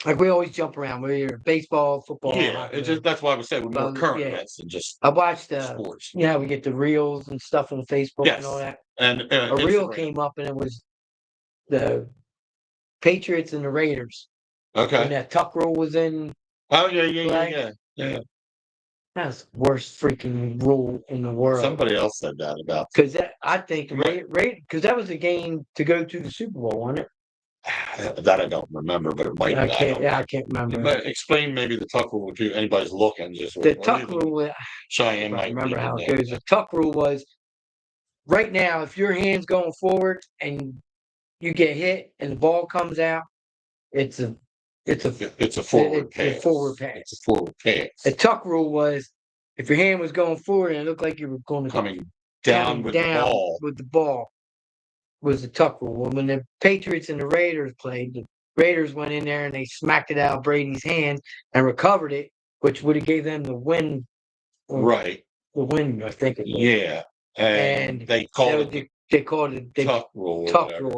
like we always jump around. We're baseball, football. yeah, it's just that's why I was saying we're more current events than just I watched sports. yeah, we get the reels and stuff on Facebook Yes. and all that. And A reel Instagram. came up and it was the Patriots and the Raiders. And Okay. that tuck rule was in. Oh yeah. Flag. That's the worst freaking rule in the world. Somebody else said that about Because I think because that was a game to go to the Super Bowl, wasn't it? that. I don't remember, but it might. I can't remember. But explain maybe the tuck rule if anybody's looking. Just The tuck rule. Cheyenne I might remember how read it goes. The tuck rule was right now. If your hand's going forward and you get hit and the ball comes out, it's a forward pass. It's a forward pass. It's a forward pass. The tuck rule was if your hand was going forward and it looked like you were going to coming down with the ball. Was the tuck rule. When the Patriots and the Raiders played, the Raiders went in there and they smacked it out of Brady's hand and recovered it, which would have gave them the win. Right. The win, I think it was. Yeah. And they called it the tuck rule.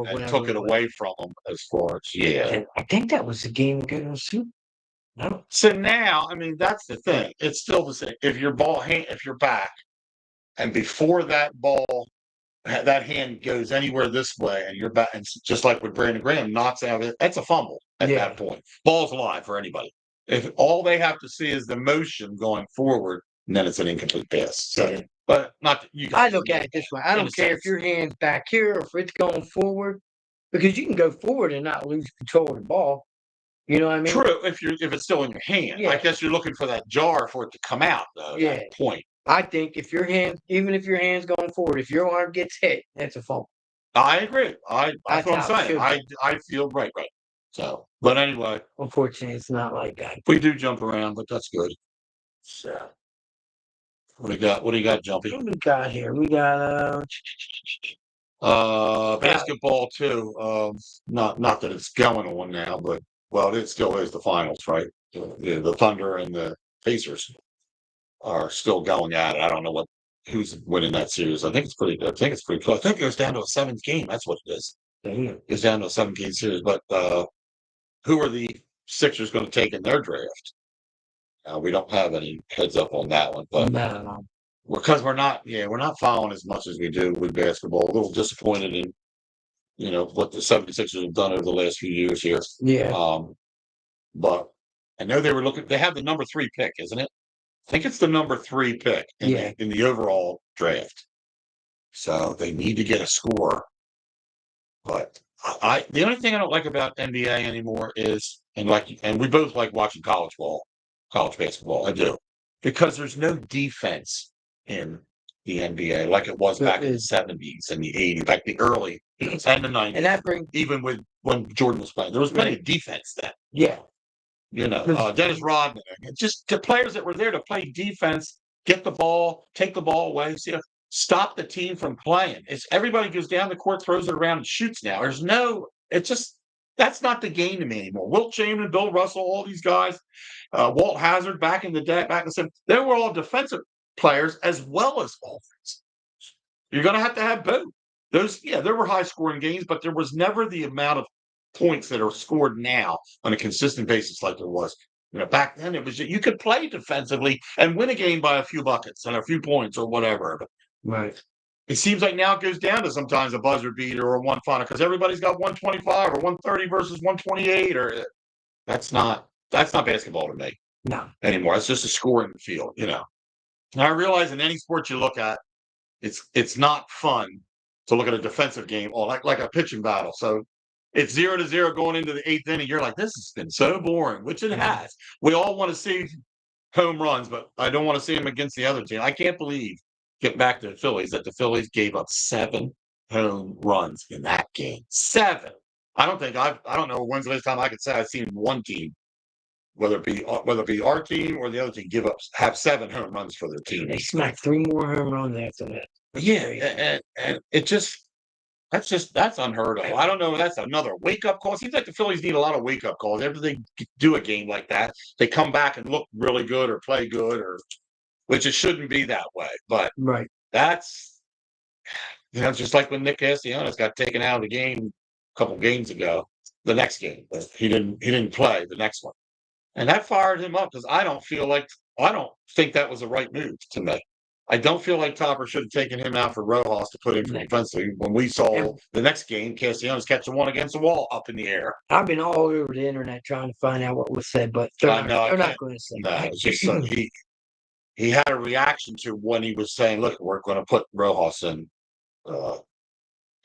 And took it away from them as far as And I think that was the game getting Super. No. So now, I mean, that's the thing. It's still the same. If your back, and before that hand goes anywhere this way, and you're back, and just like with Brandon Graham knocks out it, that's a fumble at that point. Ball's alive for anybody. If all they have to see is the motion going forward, and then it's an incomplete pass. So, but not you. I look at it this way. I don't care if your hand's back here or if it's going forward, because you can go forward and not lose control of the ball. You know what I mean? True. If it's still in your hand, I guess you're looking for that jar for it to come out, though. Yeah. That point. I think even if your hand's going forward, if your arm gets hit, that's a fumble. I agree. That's what I'm saying. I feel right. So, but anyway, unfortunately, it's not like that. We do jump around, but that's good. So, what do you got, Jumpy? What we got here? We got basketball too. Not that it's going on now, but it still is the finals, right? The Thunder and the Pacers are still going at it. I don't know who's winning that series. I think it's pretty close. I think it goes down to a 7th game. That's what it is. It goes down to a 7-game series. But who are the Sixers going to take in their draft? We don't have any heads up on that one, but because we're not following as much as we do with basketball. A little disappointed in what the 76ers have done over the last few years here. Yeah. But I know they have the number 3 pick, isn't it? I think it's the number 3 pick in the overall draft. So they need to get a score. But the only thing I don't like about NBA anymore is, and we both like watching college basketball. I do, because there's no defense in the NBA like it was back in the 70s and the 80s, back the early and the 90s. And that brings even when Jordan was playing, there was plenty of defense then. Yeah. Dennis Rodman, just the players that were there to play defense, get the ball, take the ball away, stop the team from playing. Everybody goes down the court, throws it around, and shoots now. That's not the game to me anymore. Wilt Chamberlain, Bill Russell, all these guys, Walt Hazzard back in the day, they were all defensive players as well as offense. You're going to have both. There were high scoring games, but there was never the amount of points that are scored now on a consistent basis like there was. Back then it was you could play defensively and win a game by a few buckets and a few points or whatever. Right. It seems like now it goes down to sometimes a buzzer beater or one final because everybody's got 125 or 130 versus 128 or that's not basketball to me. No. Anymore. It's just a scoring field, And I realize in any sport you look at, it's not fun to look at a defensive game or like a pitching battle. So it's 0-0 going into the 8th inning. You're like, this has been so boring, which it has. We all want to see home runs, but I don't want to see them against the other team. I can't believe, get back to the Phillies, that the Phillies gave up 7 home runs in that game. 7. I don't know when's the last time I could say I've seen one team, whether it be our team or the other team, have 7 home runs for their team. They smacked 3 more home runs after that. Yeah, and it just that's unheard of. I don't know. That's another wake up call. It seems like the Phillies need a lot of wake up calls. After they do a game like that, they come back and look really good or play good, which it shouldn't be that way. But Right. that's just like when Nick Castellanos got taken out of the game a couple games ago. The next game, he didn't play the next one, and that fired him up because I don't think that was the right move to me. I don't feel like Topper should have taken him out for Rojas to put him for defensively when we saw the next game, Castellanos catching one against the wall up in the air. I've been all over the internet trying to find out what was said, but they're not going to say no, that. It's just he had a reaction to when he was saying, "Look, we're going to put Rojas in,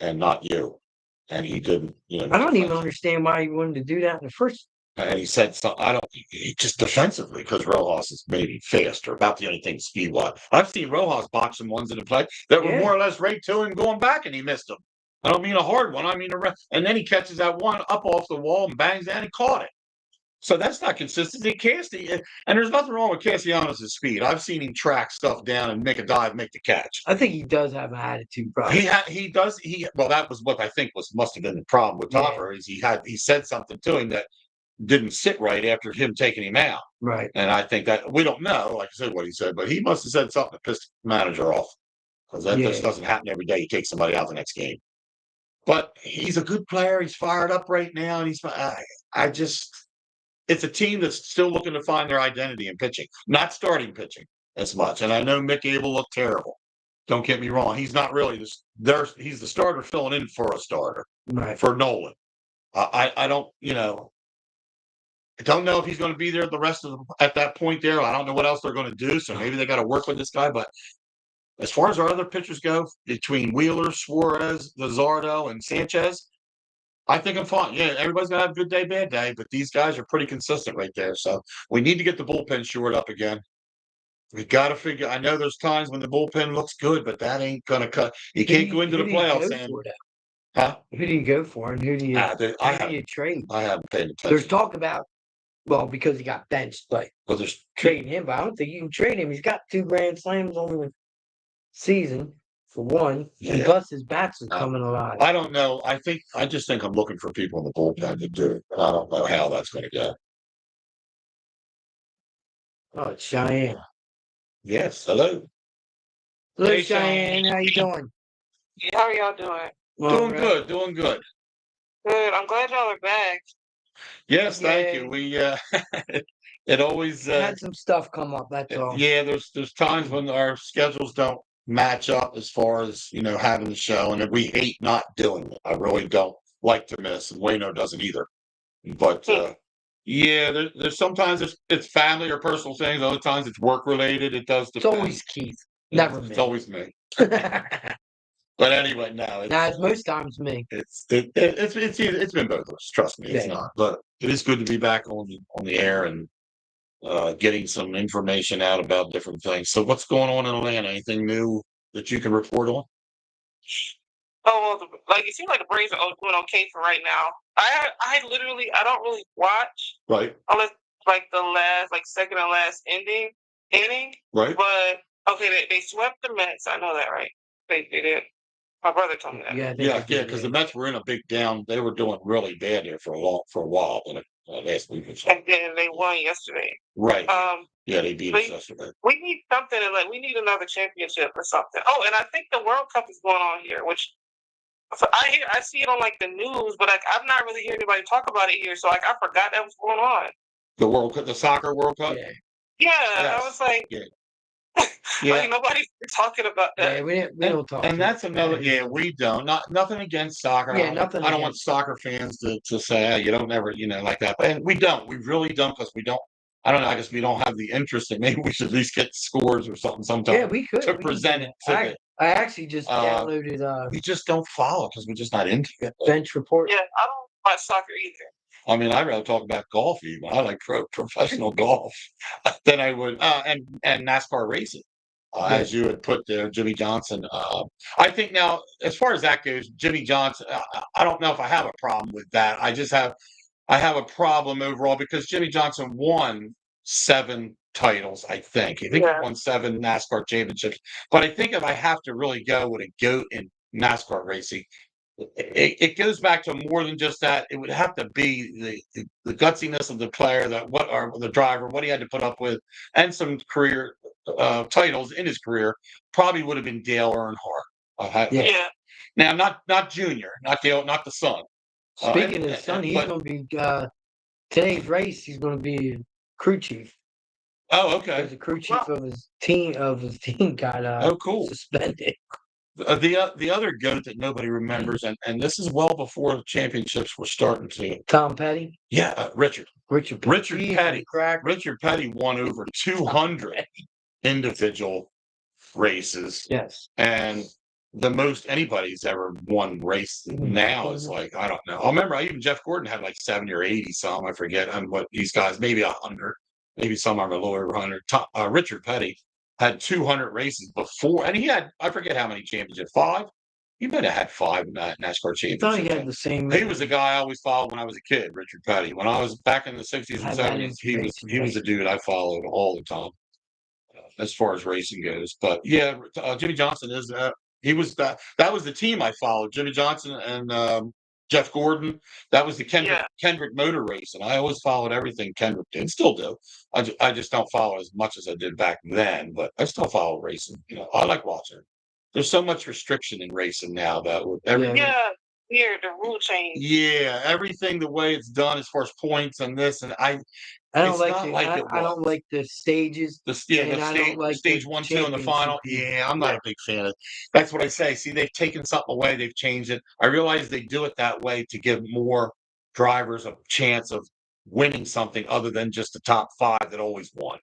and not you," and he didn't. I don't even understand why he wanted to do that in the first. And he said something. He just defensively because Rojas is maybe faster. About the only thing speed wise. I've seen Rojas box some ones in the play that were more or less right to him going back, and he missed them. I don't mean a hard one. I mean and then he catches that one up off the wall and bangs down and caught it. So that's not consistency. And there's nothing wrong with Castellanos' speed. I've seen him track stuff down and make a dive, make the catch. I think he does have an attitude problem. He does. Well, that was what I think must have been the problem with Topper is he said something to him that didn't sit right after him taking him out. Right. And I think that we don't know, like I said, what he said, but he must have said something that pissed the manager off because that just doesn't happen every day. You take somebody out the next game. But he's a good player. He's fired up right now. And it's a team that's still looking to find their identity in pitching, not starting pitching as much. And I know Mick Abel looked terrible. Don't get me wrong. He's not really he's the starter filling in for a starter, right, for Nolan. I don't know if he's going to be there at that point there. I don't know what else they're going to do. So maybe they got to work with this guy. But as far as our other pitchers go, between Wheeler, Suarez, Luzardo, and Sanchez, I think I'm fine. Yeah, everybody's going to have a good day, bad day. But these guys are pretty consistent right there. So we need to get the bullpen shored up again. We got to figure. I know there's times when the bullpen looks good, but that ain't going to cut. You can't go into the playoffs and. Huh? Who do you go for and who do you trade? I haven't paid attention. There's talk about, because he got benched, but there's trading him. But I don't think you can trade him. He's got 2 grand slams on the season for one, and plus his bats are coming alive. I don't know. I just think I'm looking for people in the bullpen to do it. I don't know how that's going to go. Oh, it's Cheyenne. Yes, hello. Hello, hey, Cheyenne. How you doing? How are y'all doing? Well, doing good. Good. I'm glad y'all are back. Yes, thank you. We it always had some stuff come up. That's all. Yeah, there's times when our schedules don't match up as far as having the show, and we hate not doing it. I really don't like to miss, and Wayno doesn't either. But there's sometimes it's family or personal things. Other times it's work related. It does. It's always Keith. Never me. It's always me. But anyway, it's most times me. It's been both of us. Trust me, it's not. But it is good to be back on the air and getting some information out about different things. So, what's going on in Atlanta? Anything new that you can report on? Oh well, it seems like the Braves are doing okay for right now. I don't really watch unless the second and last inning. Right. But okay, they swept the Mets. I know that, right? They did. My brother told me that. Yeah, because the Mets were in a big down. They were doing really bad there for a while, last week or so. And then they won yesterday. Right. They beat us yesterday. We need something, we need another championship or something. Oh, and I think the World Cup is going on here, which I see it on the news, but I've not really heard anybody talk about it here. So I forgot that was going on. The World Cup, the soccer World Cup. Yeah. Yes. I was like. Yeah. Nobody's talking about that. Yeah, we don't talk. And that's another. Yeah, we don't. Nothing against soccer. Yeah, I don't want soccer fans to say you don't never like that. And we don't. We really don't because we don't. I don't know. I guess we don't have the interest. And maybe we should at least get scores or something sometime. Yeah, we could to present it. I actually just downloaded. We just don't follow because we're just not into it. Bench report. Yeah, I don't watch soccer either. I mean, I'd rather talk about golf even. I like professional golf than I would and NASCAR racing. as you had put there, Jimmy Johnson. I think now, as far as that goes, Jimmy Johnson. I don't know if I have a problem with that. I have a problem overall because Jimmy Johnson won 7 titles. I think he won 7 NASCAR championships. But I think if I have to really go with a GOAT in NASCAR racing, it goes back to more than just that. It would have to be the gutsiness of the player, or the driver, what he had to put up with, and some career titles in his career. Probably would have been Dale Earnhardt. Now, not Junior, not Dale, not the son. Speaking of the son, he's going to be today's race. He's going to be crew chief. Oh, okay. The crew chief of his team got cool. suspended. The other GOAT that nobody remembers, and this is well before the championships were starting to. Tom Petty? Yeah, Richard Petty. Richard Petty won over 200 individual races. Yes. And the most anybody's ever won race now is like, I don't know. I remember even Jeff Gordon had like 70 or 80 some, I forget, and what these guys, maybe 100, maybe some are a little over 100. Richard Petty had 200 races before, and he had, I forget how many championships, 5? He might have had 5 in that NASCAR championship. I thought he had the same. He was the guy I always followed when I was a kid, Richard Petty. When I was back in the 60s and 70s, he was the dude I followed all the time as far as racing goes. But yeah, Jimmy Johnson is he was that was the team I followed. Jimmy Johnson and Jeff Gordon. That was the Kendrick motor race, and I always followed everything Kendrick did. Still do. I just don't follow as much as I did back then, but I still follow racing. You know, I like watching. There's so much restriction in racing now that with everything. The rule change. Yeah, everything the way it's done as far as points and this, and I don't like the stages. Stage 1, 2, and the final. Yeah, I'm not a big fan of it. That's what I say. See, they've taken something away. They've changed it. I realize they do it that way to give more drivers a chance of winning something other than just the top 5 that always won.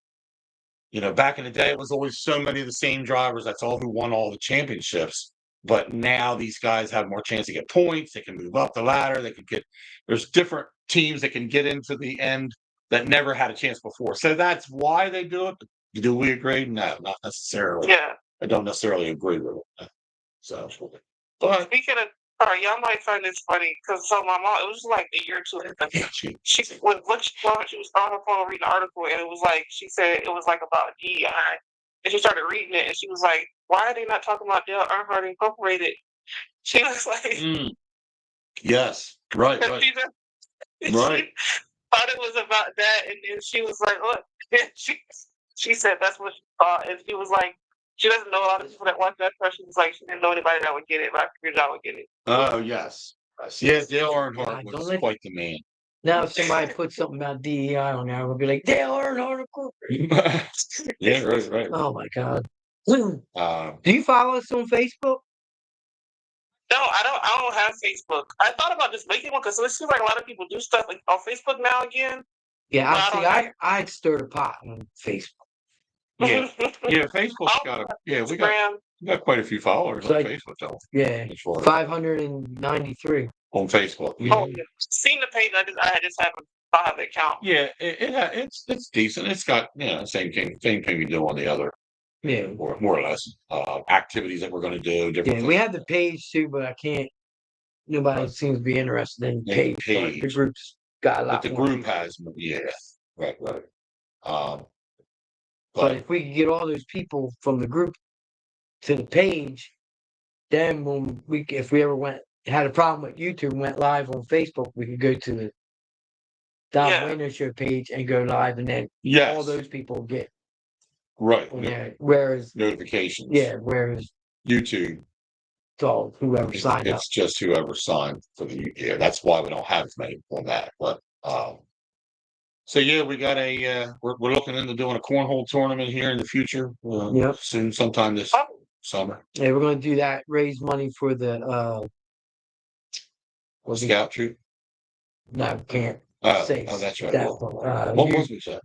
You know, back in the day, it was always so many of the same drivers. That's all who won all the championships. But now these guys have more chance to get points. They can move up the ladder. There's different teams that can get into the end that never had a chance before. So that's why they do it. Do we agree? No, not necessarily. Yeah. I don't necessarily agree with it. So, but speaking of, y'all might find this funny because my mom, it was like a year or 2 ago. She was on her phone reading an article, and it was like she said it was like about DEI, and she started reading it, and she was like, "Why are they not talking about Dale Earnhardt Incorporated?" She was like, "Yes, right." Right. Thought it was about that, and then she was like, "Look," she said that's what she thought, and she was like, she doesn't know a lot of people that watch that show. She was like, she didn't know anybody that would get it, but I figured I would get it. Oh yes, yes. Dale Earnhardt was quite the man. Now, if somebody put something about DEI on there, we'll be like, Dale Earnhardt Incorporated. Yeah, right. Oh my God. Do you follow us on Facebook? No, I don't have Facebook. I thought about just making one because it seems like a lot of people do stuff like on Facebook now again. Yeah, I stirred a pot on Facebook. Yeah, Facebook's got we got quite a few followers on Facebook though. Yeah, 593 on Facebook. Oh, yeah. Seen the page. I just haven't followed the account. Yeah, it's decent. It's got same thing we do on the other. Yeah, more or less activities that we're going to do. Different. Yeah, we have the page too, but I can't. Nobody seems to be interested in the page. The group's got a lot. But the group has, right. But if we could get all those people from the group to the page, then if we ever had a problem with YouTube and went live on Facebook, we could go to the Dob And Wayno Show page and go live, and then all those people get whereas notifications. Yeah, whereas YouTube, it's all whoever signed up. It's just whoever signed for the that's why we don't have as many on that. But so we got we're looking into doing a cornhole tournament here in the future. Soon, sometime this summer. Yeah, we're going to do that. Raise money for the Scout troop. No, can't. Say that's right. What was we said?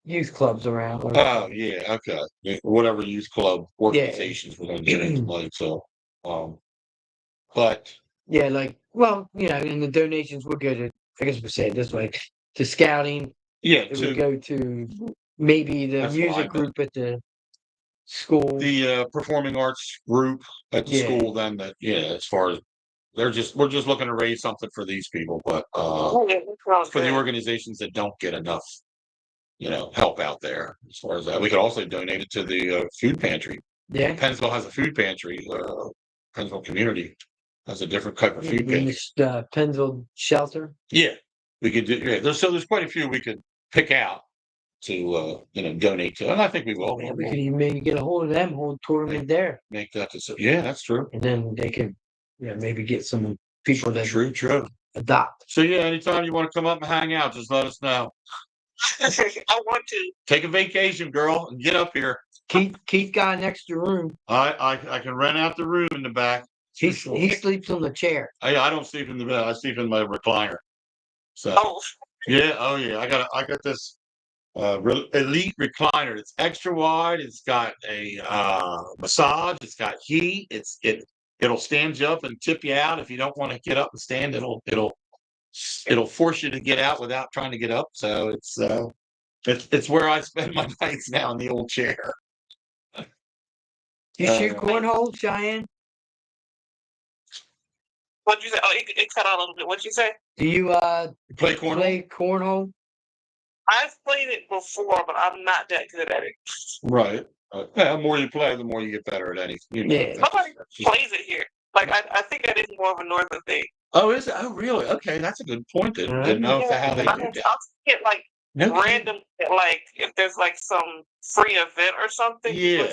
Youth clubs around. Oh yeah, okay. Whatever youth club organizations we're going to get into money. So, but in the donations we'll go to. I guess we say it this way: to scouting. Yeah, it would go to maybe the That's what I music meant. group at the school. The performing arts group at the Yeah. school. Then that as far as we're just looking to raise something for these people, but Oh, yeah, that sounds for the good. organizations that don't get enough, help out there. As far as that, we could also donate it to the food pantry. Yeah. Pennsville has a food pantry. Pennsville community has a different type of food In pantry. this Pennsville shelter. Yeah, we could do. Yeah, there's quite a few we could pick out to donate to, and I think we will. Yeah, we could even maybe get a hold of them, hold a tournament there, Make that yeah, that's true. and then they can, maybe get some people that True. adopt. So yeah, anytime you want to come up and hang out, just let us know. I want to. Take a vacation, girl, and get up here. Keith got an extra room. I can rent out the room in the back. He sure. he sleeps on the chair. I don't sleep in the bed. I sleep in my recliner. So Oh, yeah. I got this elite recliner. It's extra wide. It's got a massage. It's got heat. It'll stand you up and tip you out if you don't want to get up and stand. It'll force you to get out without trying to get up. So it's where I spend my nights now, in the old chair. You shoot cornhole, Cheyenne? what'd you say? Oh, it cut out a little bit. What'd you say? Do you Play cornhole? play cornhole? I've played it before, but I'm not that good at it. Right. The more you play, the more you get better at anything. Yeah. Nobody plays it here. Like I think that is more of a northern thing. Oh, is it? Oh, really? Okay, that's a good point. Didn't know how they I do that. I'll get like No kidding. random, like if there's like some free event or something. Yeah.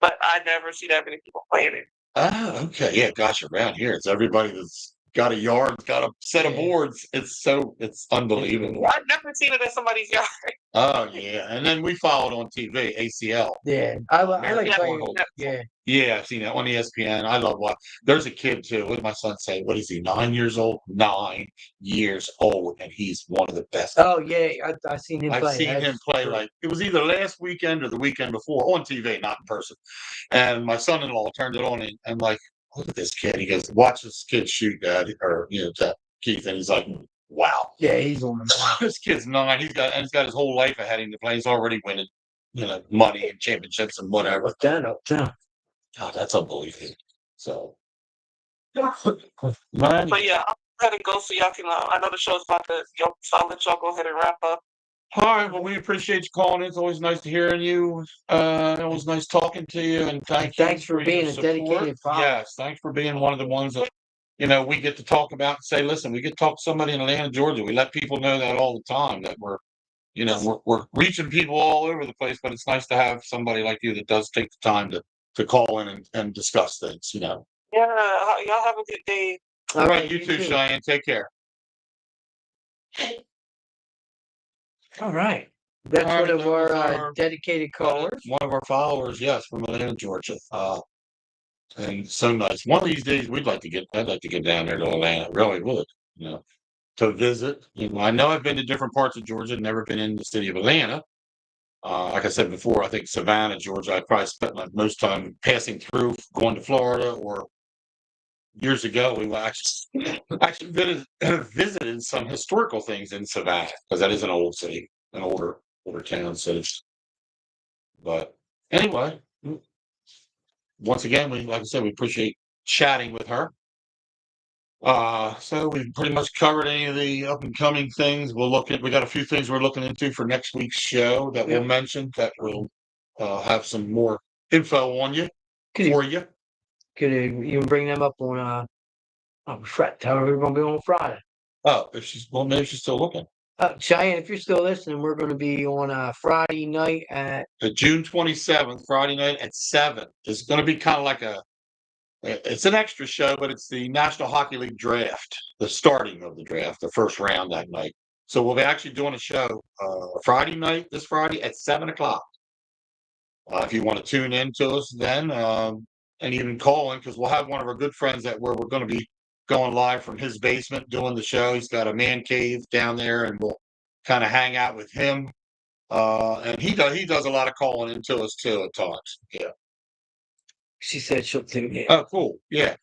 But I never see that many people playing it. Oh, okay. Yeah, gosh, around here, it's everybody that's got a yard, got a set of Yeah. boards. It's unbelievable. I've never seen it at somebody's yard. Oh, yeah. And then we followed on TV, ACL. Yeah, I like American playing. Cornhole. Yeah, Yeah, I've seen that on ESPN. I love what there's a kid too. What did my son say? What is he? 9 years old? 9 years old, and he's one of the best. oh yeah, I seen him I've play. seen him play like it was either last weekend or the weekend before on TV, not in person. And my son-in-law turned it on, and I'm like, "Look at this kid!" He goes, "Watch this kid shoot, Dad," or to Keith, and he's like, "Wow, Yeah, he's on the this kid's 9. He's got his whole life ahead of him to play. He's already winning, money and championships and whatever." uptown. God, that's unbelievable. So, man, But yeah, I'm gonna go so y'all can. I know the show's about to go, so I'll let y'all go ahead and wrap up. all right. Well, we appreciate you calling in. It's always nice to hearing you. Always nice talking to you, and Thanks for your being a support. dedicated follower. Yes, thanks for being one of the ones that we get to talk about and say, listen, we get to talk to somebody in Atlanta, Georgia. We let people know that all the time that we're reaching people all over the place, but it's nice to have somebody like you that does take the time to call in and discuss things. Yeah, y'all have a good day. All right, you too, Cheyenne. Take care. All right, that's All right, one of that was our our- dedicated callers. One of our followers, yes, from Atlanta, Georgia. And so nice. One of these days, I'd like to get down there to Atlanta. Really would, to visit. I know I've been to different parts of Georgia, never been in the city of Atlanta. Like I said before, I think Savannah, Georgia, I probably spent my most time passing through, going to Florida, or years ago, we actually visited some historical things in Savannah, because that is an old city, an older town city. But anyway, once again, like I said, we appreciate chatting with her. So we've pretty much covered any of the up and coming things. We got a few things we're looking into for next week's show that we'll mention, that will have some more info on you for you. Could you bring them up on tell her we're gonna be on Friday. Oh, maybe she's still looking. Cheyenne, if you're still listening, we're gonna be on Friday night at June 27th, Friday night at 7. It's gonna be kind of like it's an extra show, but it's the National Hockey League draft, the starting of the draft, the first round that night. So we'll be actually doing a show Friday night, this Friday at 7:00. If you want to tune in to us then, and even call in, because we'll have one of our good friends we're going to be going live from his basement doing the show. He's got a man cave down there, and we'll kind of hang out with him. And he does a lot of calling into us too at times. Yeah. she said she'll tune in. Oh, cool. Yeah.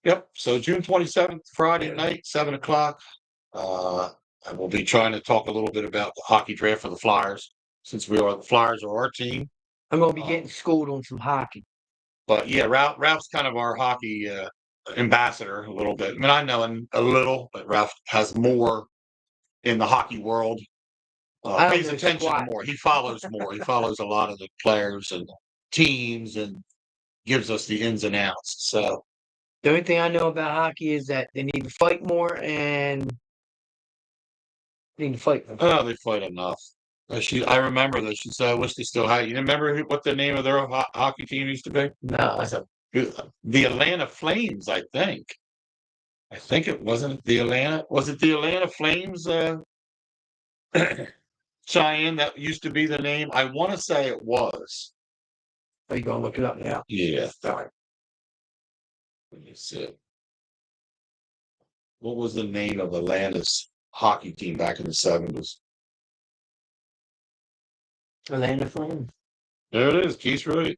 Yep. So June 27th, Friday night, 7:00. And we'll be trying to talk a little bit about the hockey draft for the Flyers. since the Flyers are our team. I'm going to be getting schooled on some hockey. But yeah, Ralph's kind of our hockey ambassador a little bit. I mean, I know him a little, but Ralph has more in the hockey world. Pays attention more. He follows more. He follows a lot of the players and teams and gives us the ins and outs. So the only thing I know about hockey is that they need to fight more and need to fight more. Oh, they fight enough. I remember that she said, "I wish they still had." You remember what the name of their hockey team used to be? No, I said the Atlanta Flames. I think it wasn't the Atlanta. Was it the Atlanta Flames? Cheyenne, that used to be the name. I want to say it was. Are you going to look it up now? Yeah. Sorry. Let me see. What was the name of Atlanta's hockey team back in the 70s? Atlanta Flames. There it is. Keith's right.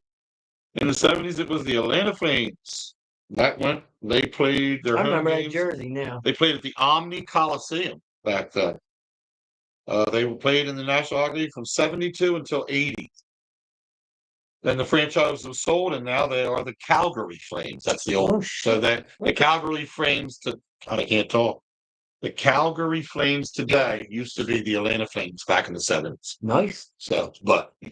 In the 70s, it was the Atlanta Flames. They played their home remember games. that jersey now. They played at the Omni Coliseum back then. They played in the National Hockey League from 72 until 80. Then the franchise was sold, and now they are the Calgary Flames. That's the old. So that the Calgary Flames I can't talk. The Calgary Flames today used to be the Atlanta Flames back in the 70s. Nice. So,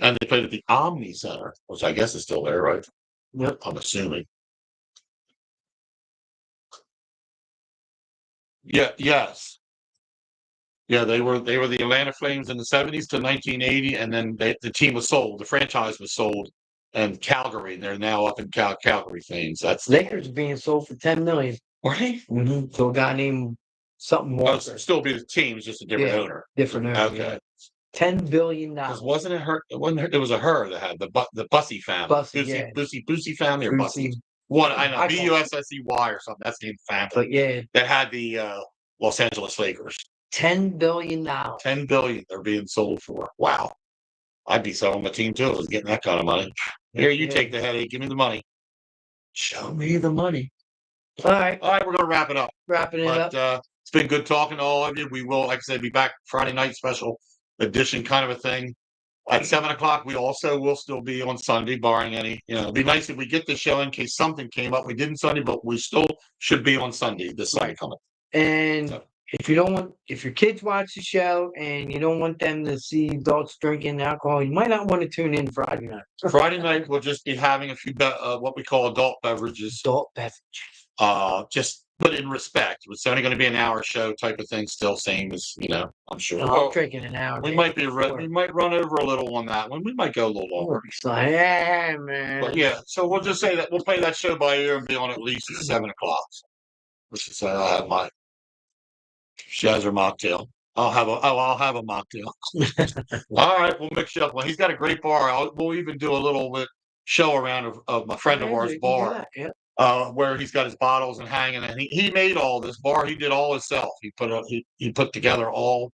and they played at the Omni Center, which I guess is still there, right? Yep. I'm assuming. Yeah. Yes. Yeah, they were the Atlanta Flames in the 70s to 1980, and then the team was sold. The franchise was sold, and Calgary. They're now up in Calgary Flames. That's Lakers being sold for $10 million. Right? Mm-hmm. So a guy named something more. Still be the team, it's just a different owner. Different owner. Okay. Yeah. $10 billion. Wasn't it her? It was a her that had the Bussy family. Bussy family or Bussy. One I know, Bussey or something. That's the family. But yeah, that had the Los Angeles Lakers. $10 billion. $10 billion they're being sold for. Wow. I'd be selling my team too if I was getting that kind of money. Here, you take the headache. Give me the money. Show me the money. All right. We're going to wrap it up. Wrapping it up. It's been good talking to all of you. We will, like I said, be back Friday night special edition kind of a thing. At 7 o'clock, we also will still be on Sunday, barring any, it'd be nice if we get the show in case something came up. We didn't Sunday, but we still should be on Sunday, this Sunday coming. And if your kids watch the show and you don't want them to see adults drinking alcohol, you might not want to tune in Friday night. Friday night, we'll just be having a few, what we call adult beverages. Just put in respect. It's only going to be an hour show type of thing. Still same as I'm sure. I'm drinking an hour. We might run over a little on that one. We might go a little longer. Yeah, man. But yeah, so we'll just say that we'll play that show by ear and be on at least at 7 o'clock. Which is I'll have my Shazzer mocktail. I'll have a mocktail. All right, we'll mix you up. Well, he's got a great bar. We'll even do a little bit show around of my friend of ours bar. Where he's got his bottles and hanging, and he made all this bar. He did all himself. He put together all.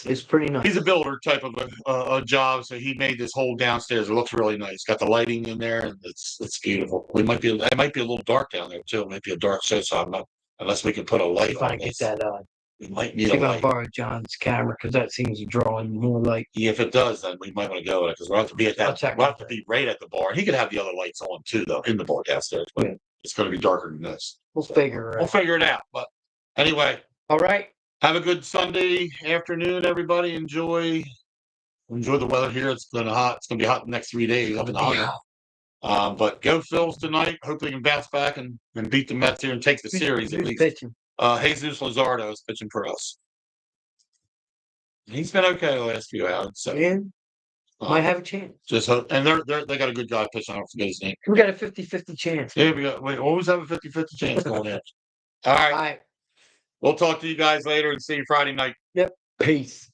It's pretty nice. He's a builder type of a job, so he made this whole downstairs. It looks really nice. Got the lighting in there, and it's beautiful. It might be a little dark down there too. It might be a dark show, so I'm not unless we can put a light on this. Get that on. We might need a light. I'm gonna borrow John's camera because that seems to draw in more light. Yeah, if it does, then we might want to go with it because we'll have to be at that. We'll have to be right at the bar. He could have the other lights on too, though, in the bar downstairs. But it's going to be darker than this. We'll figure it out. But anyway. All right. Have a good Sunday afternoon, everybody. Enjoy the weather here. It's been hot. It's going to be hot the next 3 days up in the hot. But go Phils tonight. Hopefully you can bounce back and beat the Mets here and take the series at least. Pitching? Jesus Luzardo is pitching for us. He's been okay the last few hours. So might have a chance. Just hope, and they got a good guy pitching. I don't forget his name. We got a 50-50 chance. Yeah, we always have a 50-50 chance going in. All right. We'll talk to you guys later and see you Friday night. Yep. Peace.